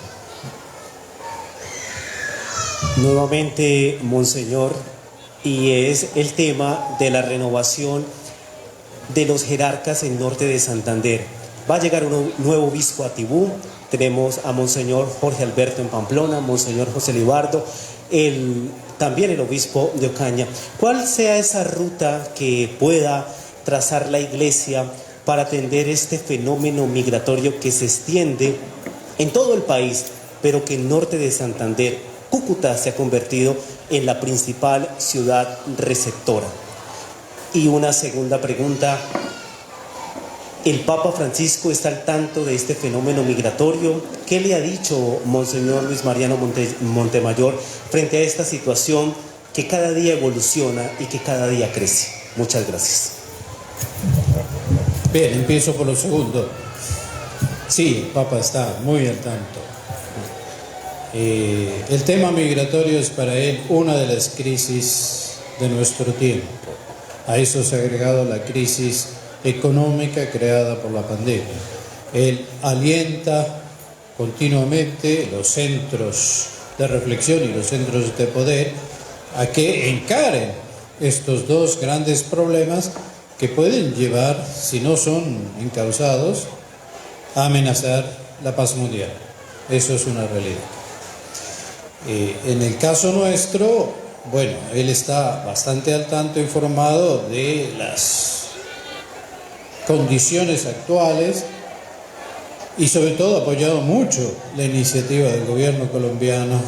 Nuevamente, Monseñor, y es el tema de la renovación de los jerarcas en norte de Santander. Va a llegar un nuevo obispo a Tibú, tenemos a Monseñor Jorge Alberto en Pamplona, Monseñor José Libardo, también el obispo de Ocaña. ¿Cuál sea esa ruta que pueda trazar la Iglesia para atender este fenómeno migratorio que se extiende en todo el país, pero que en norte de Santander, Cúcuta, se ha convertido en la principal ciudad receptora? Y una segunda pregunta: ¿el Papa Francisco está al tanto de este fenómeno migratorio? ¿Qué le ha dicho Monseñor Luis Mariano Montemayor frente a esta situación que cada día evoluciona y que cada día crece? Muchas gracias. Bien, empiezo por lo segundo. Sí, el Papa está muy al tanto. El tema migratorio es para él una de las crisis de nuestro tiempo. A eso se ha agregado la crisis económica creada por la pandemia. Él alienta continuamente los centros de reflexión y los centros de poder a que encaren estos dos grandes problemas que pueden llevar, si no son encausados, a amenazar la paz mundial. Eso es una realidad. En el caso nuestro, bueno, él está bastante al tanto, informado de las condiciones actuales y sobre todo ha apoyado mucho la iniciativa del gobierno colombiano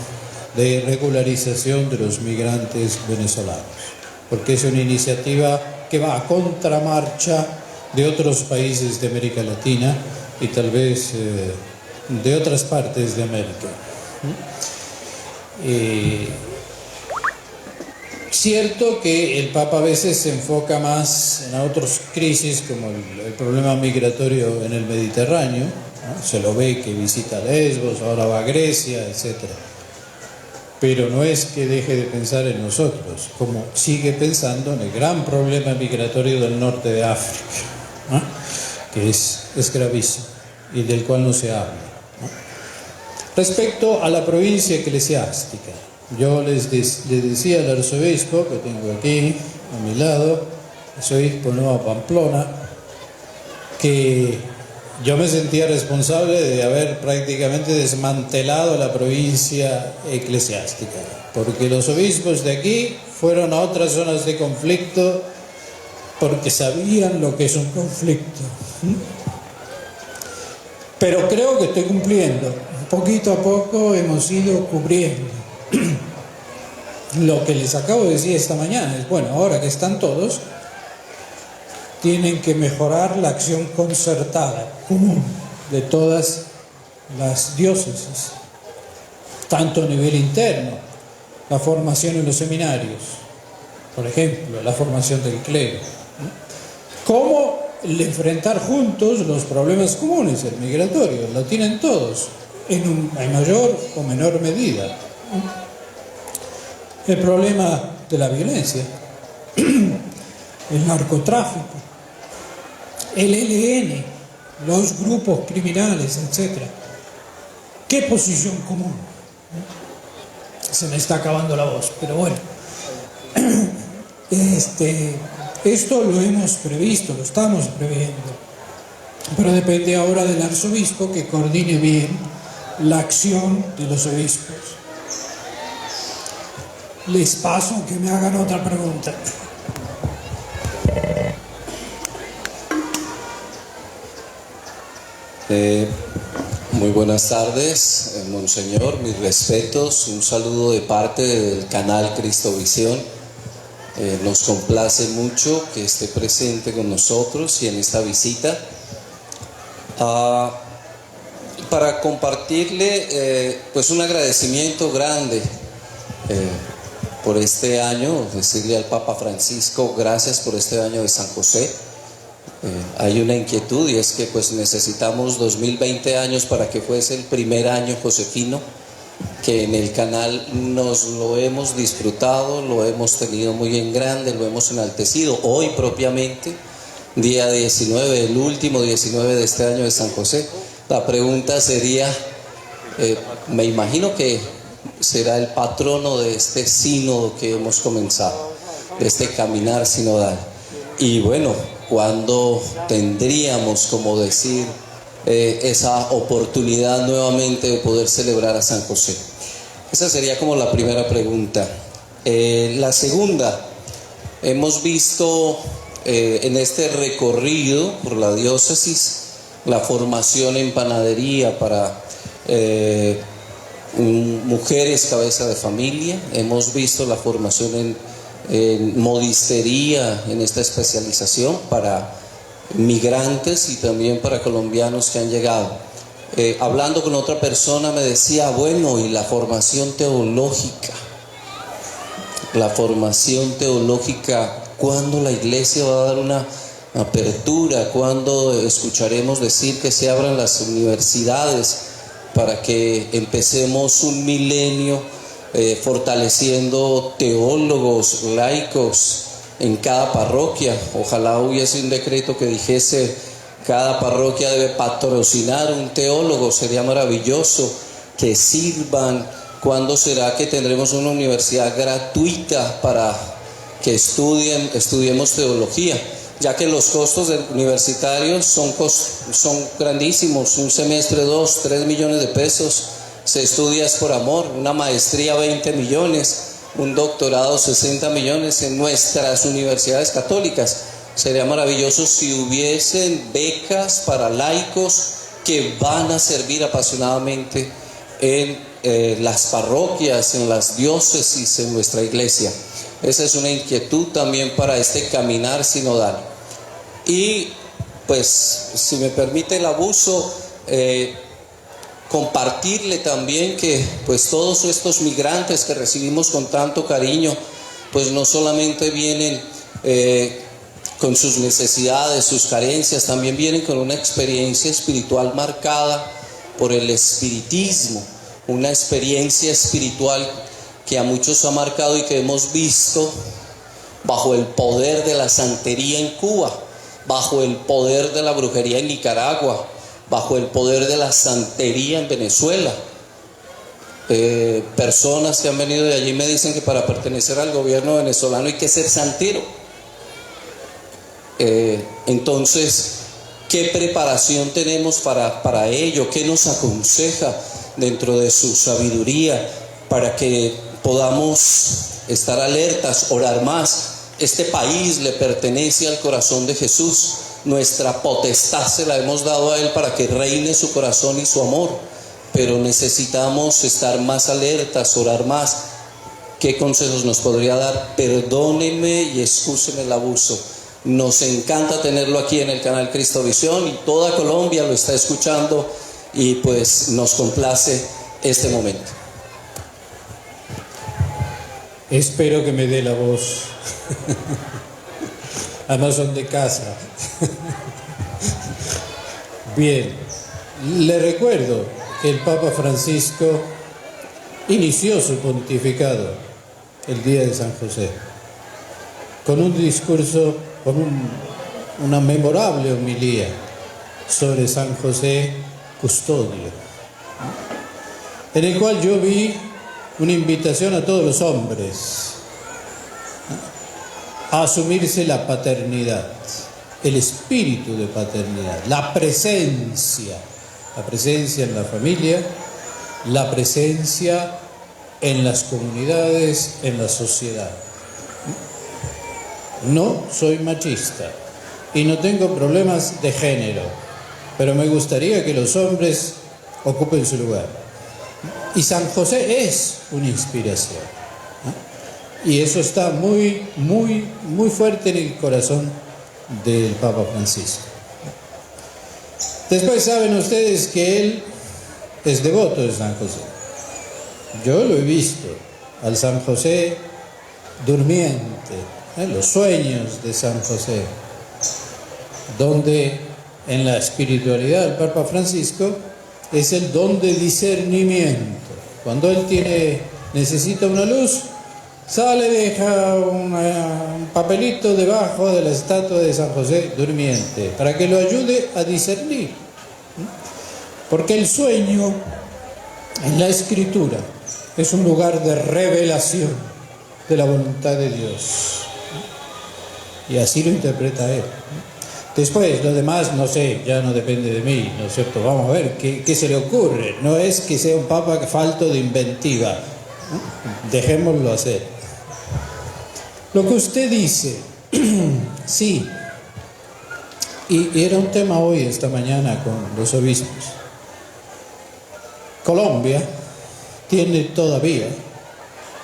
de regularización de los migrantes venezolanos, porque es una iniciativa que va a contramarcha de otros países de América Latina y tal vez de otras partes de América. Cierto que el Papa a veces se enfoca más en otras crisis como el problema migratorio en el Mediterráneo, ¿no? Se lo ve que visita Lesbos, ahora va a Grecia, etc. Pero no es que deje de pensar en nosotros, como sigue pensando en el gran problema migratorio del norte de África, ¿no? Que es gravísimo y del cual no se habla, ¿no? Respecto a la provincia eclesiástica, yo les decía al arzobispo que tengo aquí a mi lado, arzobispo Nueva Pamplona, que yo me sentía responsable de haber prácticamente desmantelado la provincia eclesiástica, porque los obispos de aquí fueron a otras zonas de conflicto porque sabían lo que es un conflicto. Pero creo que estoy cumpliendo. Poquito a poco hemos ido cubriendo. Lo que les acabo de decir esta mañana es, bueno, ahora que están todos, tienen que mejorar la acción concertada, común, de todas las diócesis, tanto a nivel interno, la formación en los seminarios, por ejemplo, la formación del clero, ¿no? Cómo enfrentar juntos los problemas comunes, el migratorio, lo tienen todos, en mayor o menor medida, ¿no? El problema de la violencia, el narcotráfico, el ELN, los grupos criminales, etc. ¿Qué posición común? Se me está acabando la voz, pero bueno. Esto lo hemos previsto, lo estamos previendo, pero depende ahora del arzobispo que coordine bien la acción de los obispos. Les paso que me hagan otra pregunta. Muy buenas tardes, Monseñor, mis respetos, un saludo de parte del canal Cristovisión. Nos complace mucho que esté presente con nosotros y en esta visita para compartirle pues un agradecimiento grande por este año, decirle al Papa Francisco gracias por este año de San José. Hay una inquietud y es que pues necesitamos 2020 años para que fuese el primer año josefino que en el canal nos lo hemos disfrutado, lo hemos tenido muy en grande, lo hemos enaltecido. Hoy propiamente, día 19, el último 19 de este año de San José, la pregunta sería, me imagino que será el patrono de este sínodo que hemos comenzado, de este caminar sinodal. Y bueno, ¿cuándo tendríamos, como decir, esa oportunidad nuevamente de poder celebrar a San José? Esa sería como la primera pregunta. La segunda, hemos visto en este recorrido por la diócesis la formación en panadería para mujeres cabeza de familia, hemos visto la formación en modistería, en esta especialización para migrantes y también para colombianos que han llegado. Hablando con otra persona me decía, bueno, y la formación teológica, ¿cuándo la iglesia va a dar una apertura? ¿Cuándo escucharemos decir que se abran las universidades para que empecemos un milenio fortaleciendo teólogos, laicos en cada parroquia? Ojalá hubiese un decreto que dijese cada parroquia debe patrocinar un teólogo, sería maravilloso que sirvan. ¿Cuándo será que tendremos una universidad gratuita para que estudiemos teología? Ya que los costos universitarios son grandísimos, un semestre 2-3 millones de pesos, se estudia es por amor, una maestría 20 millones, un doctorado 60 millones en nuestras universidades católicas. Sería maravilloso si hubiesen becas para laicos que van a servir apasionadamente en las parroquias, en las diócesis, en nuestra iglesia. Esa es una inquietud también para este caminar sinodal. Y pues, si me permite el abuso, compartirle también que pues todos estos migrantes que recibimos con tanto cariño, pues no solamente vienen con sus necesidades, sus carencias, también vienen con una experiencia espiritual marcada por el espiritismo, una experiencia espiritual que a muchos ha marcado y que hemos visto bajo el poder de la santería en Cuba, bajo el poder de la brujería en Nicaragua, bajo el poder de la santería en Venezuela. Personas que han venido de allí me dicen que para pertenecer al gobierno venezolano hay que ser santero. Entonces, ¿qué preparación tenemos para ello? ¿Qué nos aconseja dentro de su sabiduría para que podamos estar alertas, orar más? Este país le pertenece al corazón de Jesús. Nuestra potestad se la hemos dado a Él para que reine su corazón y su amor. Pero necesitamos estar más alertas, orar más. ¿Qué consejos nos podría dar? Perdónenme y excúsenme el abuso. Nos encanta tenerlo aquí en el canal Cristovisión y toda Colombia lo está escuchando y pues nos complace este momento. Espero que me dé la voz. Además son de casa. Bien, le recuerdo que el Papa Francisco inició su pontificado el día de San José con un discurso, con una memorable homilía sobre San José custodio, en el cual yo vi una invitación a todos los hombres a asumirse la paternidad, el espíritu de paternidad, la presencia en la familia, la presencia en las comunidades, en la sociedad. No soy machista y no tengo problemas de género, pero me gustaría que los hombres ocupen su lugar. Y San José es una inspiración, ¿no? Y eso está muy, muy, muy fuerte en el corazón del Papa Francisco. Después saben ustedes que él es devoto de San José. Yo lo he visto al San José durmiente, los sueños de San José, donde en la espiritualidad del Papa Francisco es el don de discernimiento. Cuando él necesita una luz, sale, deja un papelito debajo de la estatua de San José durmiente, para que lo ayude a discernir. Porque el sueño en la Escritura es un lugar de revelación de la voluntad de Dios. Y así lo interpreta él. Después, lo demás, no sé, ya no depende de mí, ¿no es cierto? Vamos a ver qué se le ocurre. No es que sea un papa falto de inventiva. Dejémoslo hacer. Lo que usted dice, sí, y era un tema hoy, esta mañana, con los obispos. Colombia tiene todavía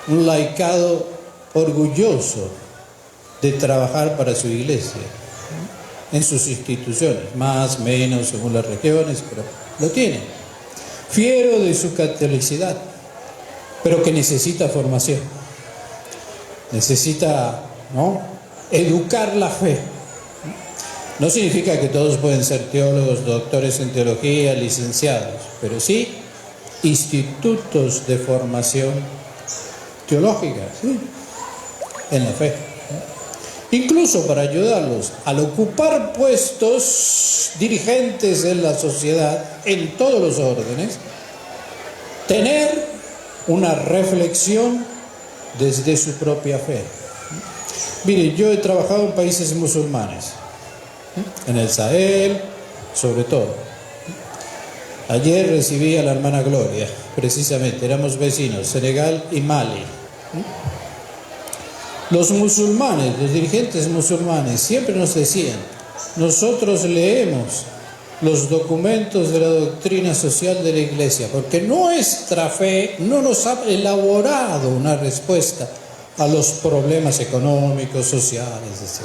un laicado orgulloso de trabajar para su iglesia, en sus instituciones, más, menos, según las regiones, pero lo tiene. Fiero de su catolicidad, pero que necesita formación. Necesita, ¿no?, educar la fe. No significa que todos pueden ser teólogos, doctores en teología, licenciados, pero sí institutos de formación teológica, ¿sí?, en la fe. Incluso para ayudarlos al ocupar puestos dirigentes en la sociedad, en todos los órdenes, tener una reflexión desde su propia fe. Miren, yo he trabajado en países musulmanes, en el Sahel, sobre todo. Ayer recibí a la hermana Gloria, precisamente, éramos vecinos, Senegal y Mali. Los musulmanes, los dirigentes musulmanes siempre nos decían: nosotros leemos los documentos de la doctrina social de la Iglesia, porque nuestra fe no nos ha elaborado una respuesta a los problemas económicos, sociales, etc.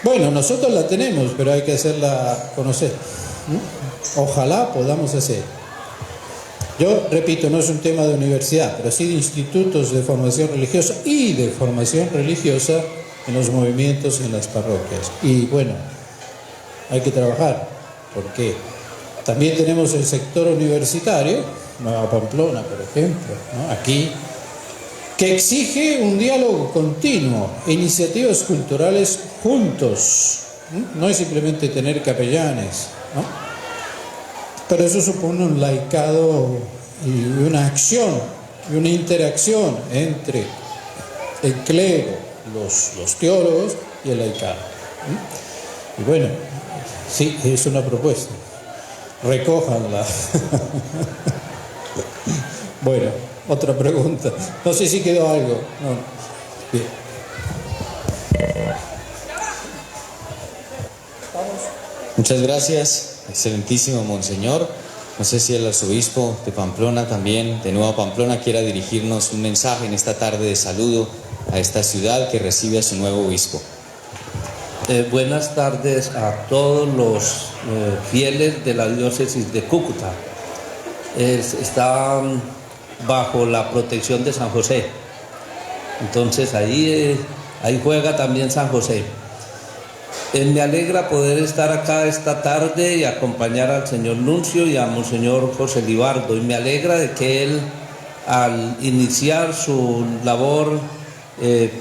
Bueno, nosotros la tenemos, pero hay que hacerla conocer. Ojalá podamos hacer. Yo repito, no es un tema de universidad, pero sí de institutos de formación religiosa y de formación religiosa en los movimientos, en las parroquias. Y bueno, hay que trabajar, porque también tenemos el sector universitario, Nueva Pamplona, por ejemplo, ¿no?, aquí, que exige un diálogo continuo, iniciativas culturales juntos. No es simplemente tener capellanes, ¿no? Pero eso supone un laicado y una acción y una interacción entre el clero, los teólogos y el laicado. Y bueno, sí, es una propuesta. Recójanla. Bueno, otra pregunta. No sé si quedó algo. No. Bien. Muchas gracias, excelentísimo Monseñor. No sé si el arzobispo de Pamplona también, de Nueva Pamplona, quiera dirigirnos un mensaje en esta tarde de saludo a esta ciudad que recibe a su nuevo obispo. Buenas tardes a todos los fieles de la diócesis de Cúcuta. Están bajo la protección de San José. Entonces ahí juega también San José. Me alegra poder estar acá esta tarde y acompañar al señor Nuncio y a Monseñor José Libardo. Y me alegra de que él, al iniciar su labor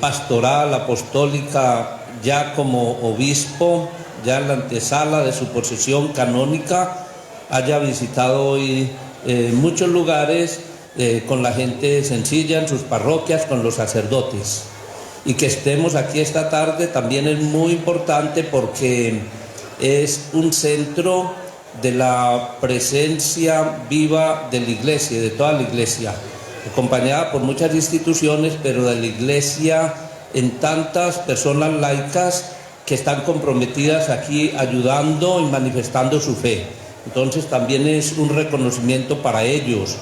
pastoral, apostólica, ya como obispo, ya en la antesala de su posesión canónica, haya visitado hoy muchos lugares con la gente sencilla en sus parroquias, con los sacerdotes. Y que estemos aquí esta tarde también es muy importante porque es un centro de la presencia viva de la Iglesia, de toda la Iglesia, acompañada por muchas instituciones, pero de la Iglesia en tantas personas laicas que están comprometidas aquí ayudando y manifestando su fe. Entonces también es un reconocimiento para ellos,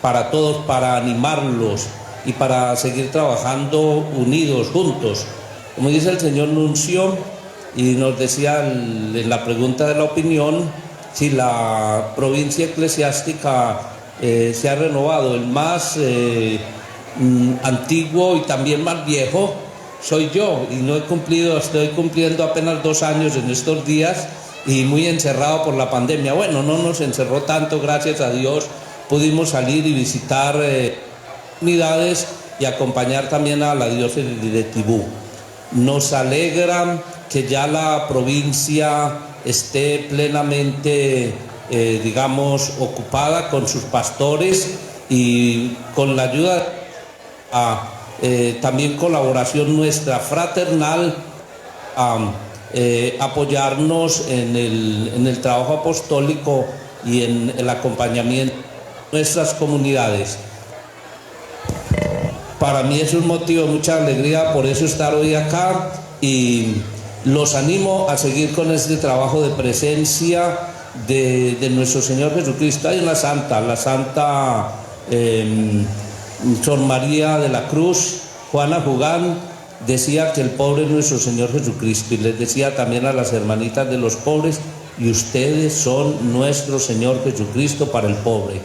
para todos, para animarlos y para seguir trabajando unidos, juntos. Como dice el señor Nuncio, y nos decía en la pregunta de la opinión, si la provincia eclesiástica se ha renovado. El más antiguo y también más viejo soy yo, y estoy cumpliendo apenas 2 años en estos días, y muy encerrado por la pandemia. Bueno, no nos encerró tanto, gracias a Dios, pudimos salir y visitar unidades y acompañar también a la diócesis de Tibú. Nos alegra que ya la provincia esté plenamente, digamos, ocupada con sus pastores y con la ayuda, también colaboración nuestra fraternal, apoyarnos en el trabajo apostólico y en el acompañamiento de nuestras comunidades. Para mí es un motivo de mucha alegría, por eso estar hoy acá, y los animo a seguir con este trabajo de presencia de nuestro Señor Jesucristo. Hay una santa, la Santa Sor María de la Cruz, Juana Jugán, decía que el pobre es nuestro Señor Jesucristo, y les decía también a las hermanitas de los pobres: y ustedes son nuestro Señor Jesucristo para el pobre.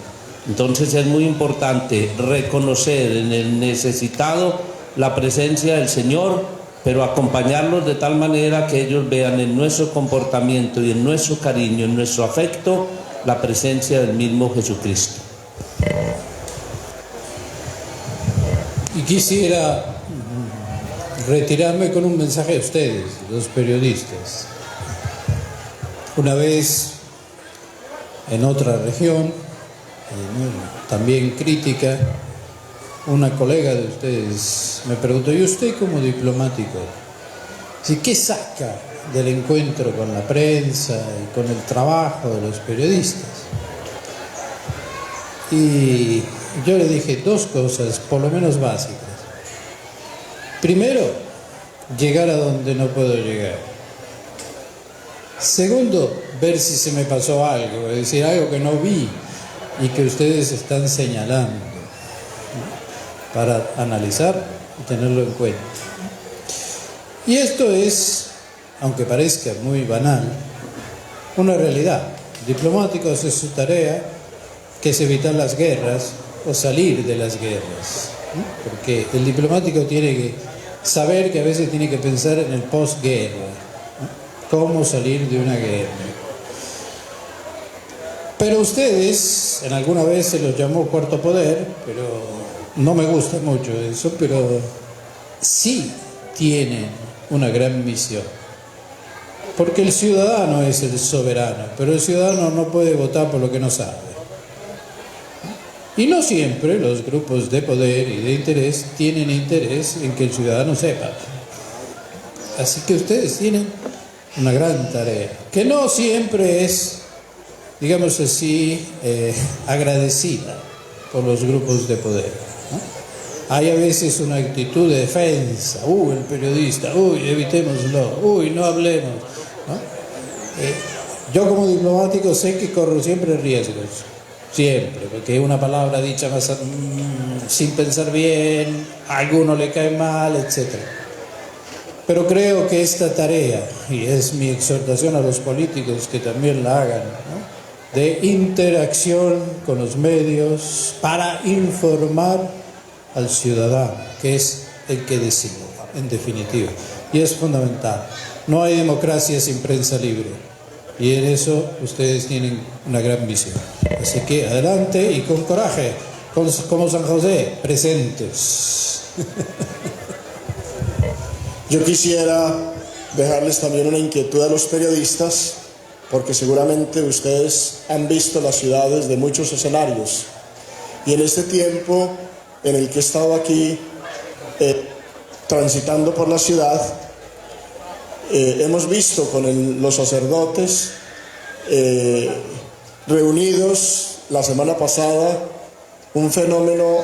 Entonces es muy importante reconocer en el necesitado la presencia del Señor, pero acompañarlos de tal manera que ellos vean en nuestro comportamiento y en nuestro cariño, en nuestro afecto, la presencia del mismo Jesucristo. Y quisiera retirarme con un mensaje a ustedes, los periodistas. Una vez, en otra región, también crítica, una colega de ustedes me preguntó: ¿y usted como diplomático, qué saca del encuentro con la prensa y con el trabajo de los periodistas? Y yo le dije dos cosas, por lo menos básicas. Primero, llegar a donde no puedo llegar. Segundo, ver si se me pasó algo, es decir, algo que no vi y que ustedes están señalando, ¿no?, para analizar y tenerlo en cuenta. Y esto es, aunque parezca muy banal, una realidad. El diplomático hace su tarea, que es evitar las guerras o salir de las guerras, ¿no? Porque el diplomático tiene que saber que a veces tiene que pensar en el posguerra, ¿no?, cómo salir de una guerra. Pero ustedes, en alguna vez se los llamó cuarto poder, pero no me gusta mucho eso, pero sí tienen una gran misión. Porque el ciudadano es el soberano, pero el ciudadano no puede votar por lo que no sabe. Y no siempre los grupos de poder y de interés tienen interés en que el ciudadano sepa. Así que ustedes tienen una gran tarea, que no siempre es, digamos así, agradecida por los grupos de poder, ¿no? Hay a veces una actitud de defensa: el periodista, evitémoslo, no hablemos, ¿no? Yo como diplomático sé que corro siempre riesgos, siempre, porque una palabra dicha más sin pensar bien, a alguno le cae mal, etc. Pero creo que esta tarea, y es mi exhortación a los políticos que también la hagan, ¿no?, de interacción con los medios para informar al ciudadano, que es el que decide, en definitiva, y es fundamental. No hay democracia sin prensa libre, y en eso ustedes tienen una gran misión. Así que adelante y con coraje, como San José, presentes. Yo quisiera dejarles también una inquietud a los periodistas, porque seguramente ustedes han visto las ciudades de muchos escenarios, y en este tiempo en el que he estado aquí transitando por la ciudad, hemos visto con los sacerdotes reunidos la semana pasada un fenómeno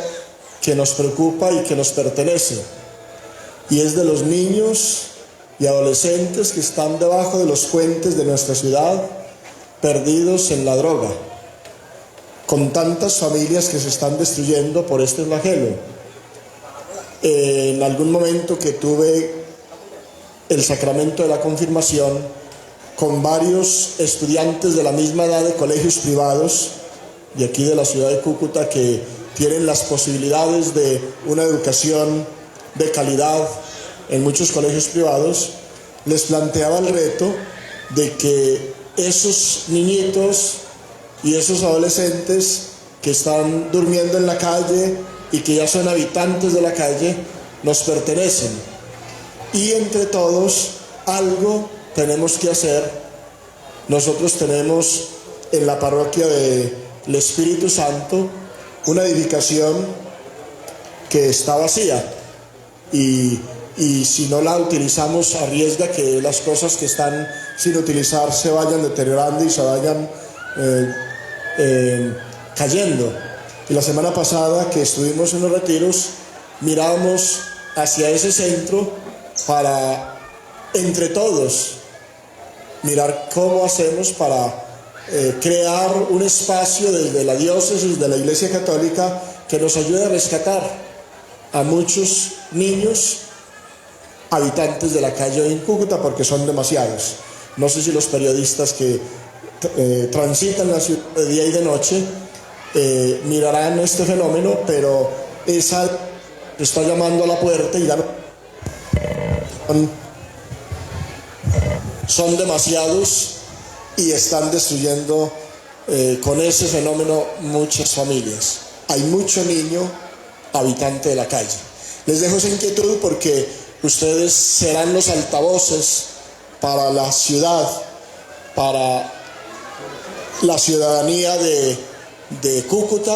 que nos preocupa y que nos pertenece, y es de los niños y adolescentes que están debajo de los puentes de nuestra ciudad, perdidos en la droga, con tantas familias que se están destruyendo por este flagelo. En algún momento que tuve el sacramento de la confirmación con varios estudiantes de la misma edad de colegios privados de aquí de la ciudad de Cúcuta, que tienen las posibilidades de una educación de calidad en muchos colegios privados, les planteaba el reto de que esos niñitos y esos adolescentes que están durmiendo en la calle y que ya son habitantes de la calle, nos pertenecen. Y entre todos algo tenemos que hacer. Nosotros tenemos en la parroquia del Espíritu Santo una edificación que está vacía y si no la utilizamos arriesga que las cosas que están sin utilizar se vayan deteriorando y se vayan cayendo. Y la semana pasada que estuvimos en los retiros miramos hacia ese centro para entre todos mirar cómo hacemos para crear un espacio desde la diócesis de la Iglesia Católica que nos ayude a rescatar a muchos niños habitantes de la calle en Cúcuta, porque son demasiados. No sé si los periodistas que transitan la ciudad de día y de noche mirarán este fenómeno, pero esa está llamando a la puerta y ya no, son demasiados y están destruyendo con ese fenómeno muchas familias. Hay mucho niño habitante de la calle. Les dejo esa inquietud porque ustedes serán los altavoces para la ciudad, para la ciudadanía de Cúcuta,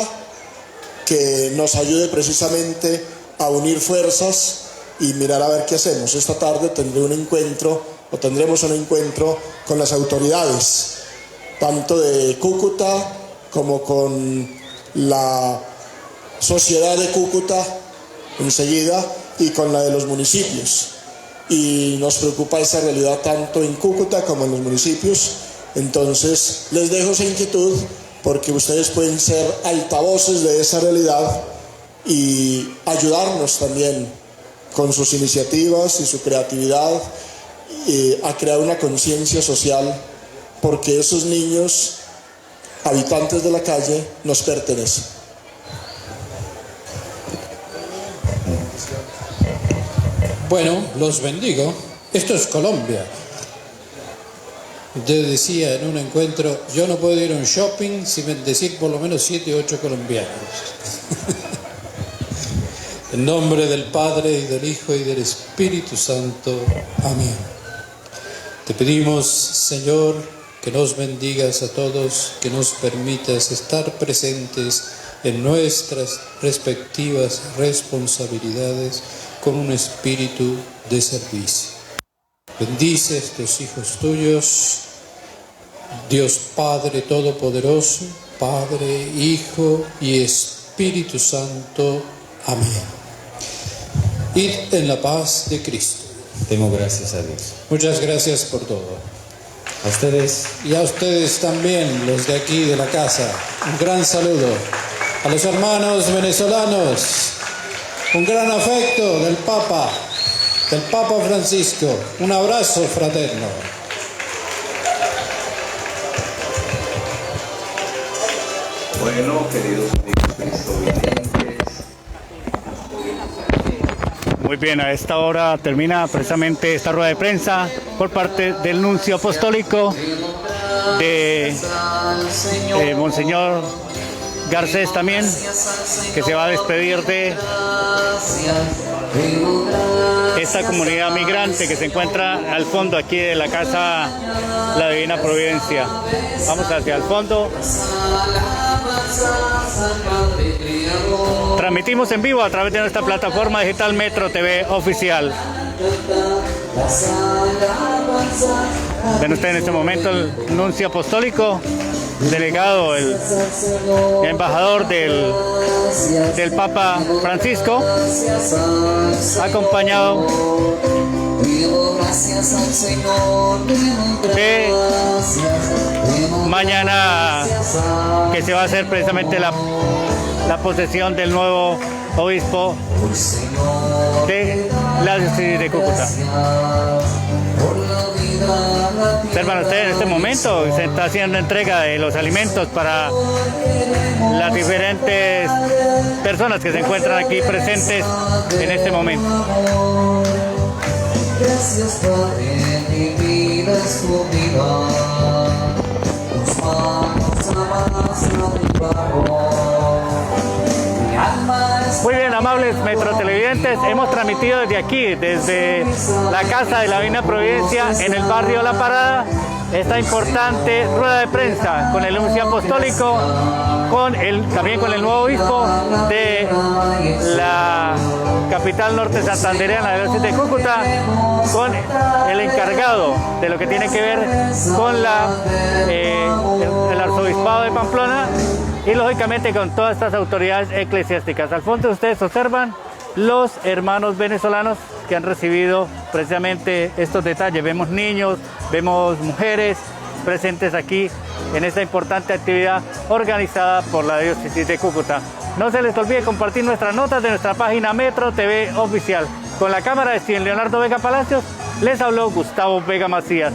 que nos ayude precisamente a unir fuerzas y mirar a ver qué hacemos. Esta tarde tendremos un encuentro con las autoridades, tanto de Cúcuta como con la sociedad de Cúcuta enseguida y con la de los municipios. Y nos preocupa esa realidad tanto en Cúcuta como en los municipios. Entonces les dejo esa inquietud porque ustedes pueden ser altavoces de esa realidad y ayudarnos también con sus iniciativas y su creatividad a crear una conciencia social, porque esos niños habitantes de la calle nos pertenecen. Bueno, los bendigo. Esto es Colombia. Yo decía en un encuentro, yo no puedo ir a un shopping sin bendecir por lo menos 7 o 8 colombianos. En nombre del Padre, y del Hijo, y del Espíritu Santo. Amén. Te pedimos, Señor, que nos bendigas a todos, que nos permitas estar presentes en nuestras respectivas responsabilidades con un espíritu de servicio. Bendice a estos hijos tuyos, Dios Padre Todopoderoso, Padre, Hijo y Espíritu Santo. Amén. Id en la paz de Cristo. Demos gracias a Dios. Muchas gracias por todo. A ustedes. Y a ustedes también, los de aquí de la casa. Un gran saludo. A los hermanos venezolanos, un gran afecto del Papa Francisco. Un abrazo fraterno. Bueno, queridos amigos cristovidentes. Muy bien, a esta hora termina precisamente esta rueda de prensa por parte del nuncio apostólico de Monseñor Garcés también, que se va a despedir de esta comunidad migrante que se encuentra al fondo aquí de la Casa La Divina Providencia. Vamos hacia el fondo. Transmitimos en vivo a través de nuestra plataforma digital Metro TV Oficial. Ven ustedes en este momento el nuncio apostólico, delegado, el embajador del Papa Francisco, acompañado de mañana, que se va a hacer precisamente la posesión del nuevo obispo de la diócesis de Cúcuta. Observan ustedes en este momento, se está haciendo entrega de los alimentos para las diferentes personas que se encuentran aquí presentes en este momento. Gracias, Padre, mi vida es tu vida. Tus manos amadas a mi barro. amables metrotelevidentes, hemos transmitido desde aquí, desde la Casa de la Divina Providencia en el barrio La Parada, esta importante rueda de prensa con el nuncio apostólico, también con el nuevo obispo de la capital norte santandereana de la ciudad de Cúcuta, con el encargado de lo que tiene que ver con el arzobispado de Pamplona y lógicamente con todas estas autoridades eclesiásticas. Al fondo ustedes observan los hermanos venezolanos que han recibido precisamente estos detalles. Vemos niños, vemos mujeres presentes aquí en esta importante actividad organizada por la Diócesis de Cúcuta. No se les olvide compartir nuestras notas de nuestra página Metro TV Oficial. Con la cámara de Steven Leonardo Vega Palacios, les habló Gustavo Vega Macías.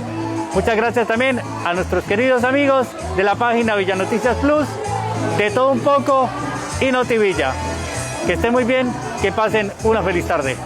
Muchas gracias también a nuestros queridos amigos de la página Villanoticias Plus, De Todo Un Poco y Notivilla. Que estén muy bien, que pasen una feliz tarde.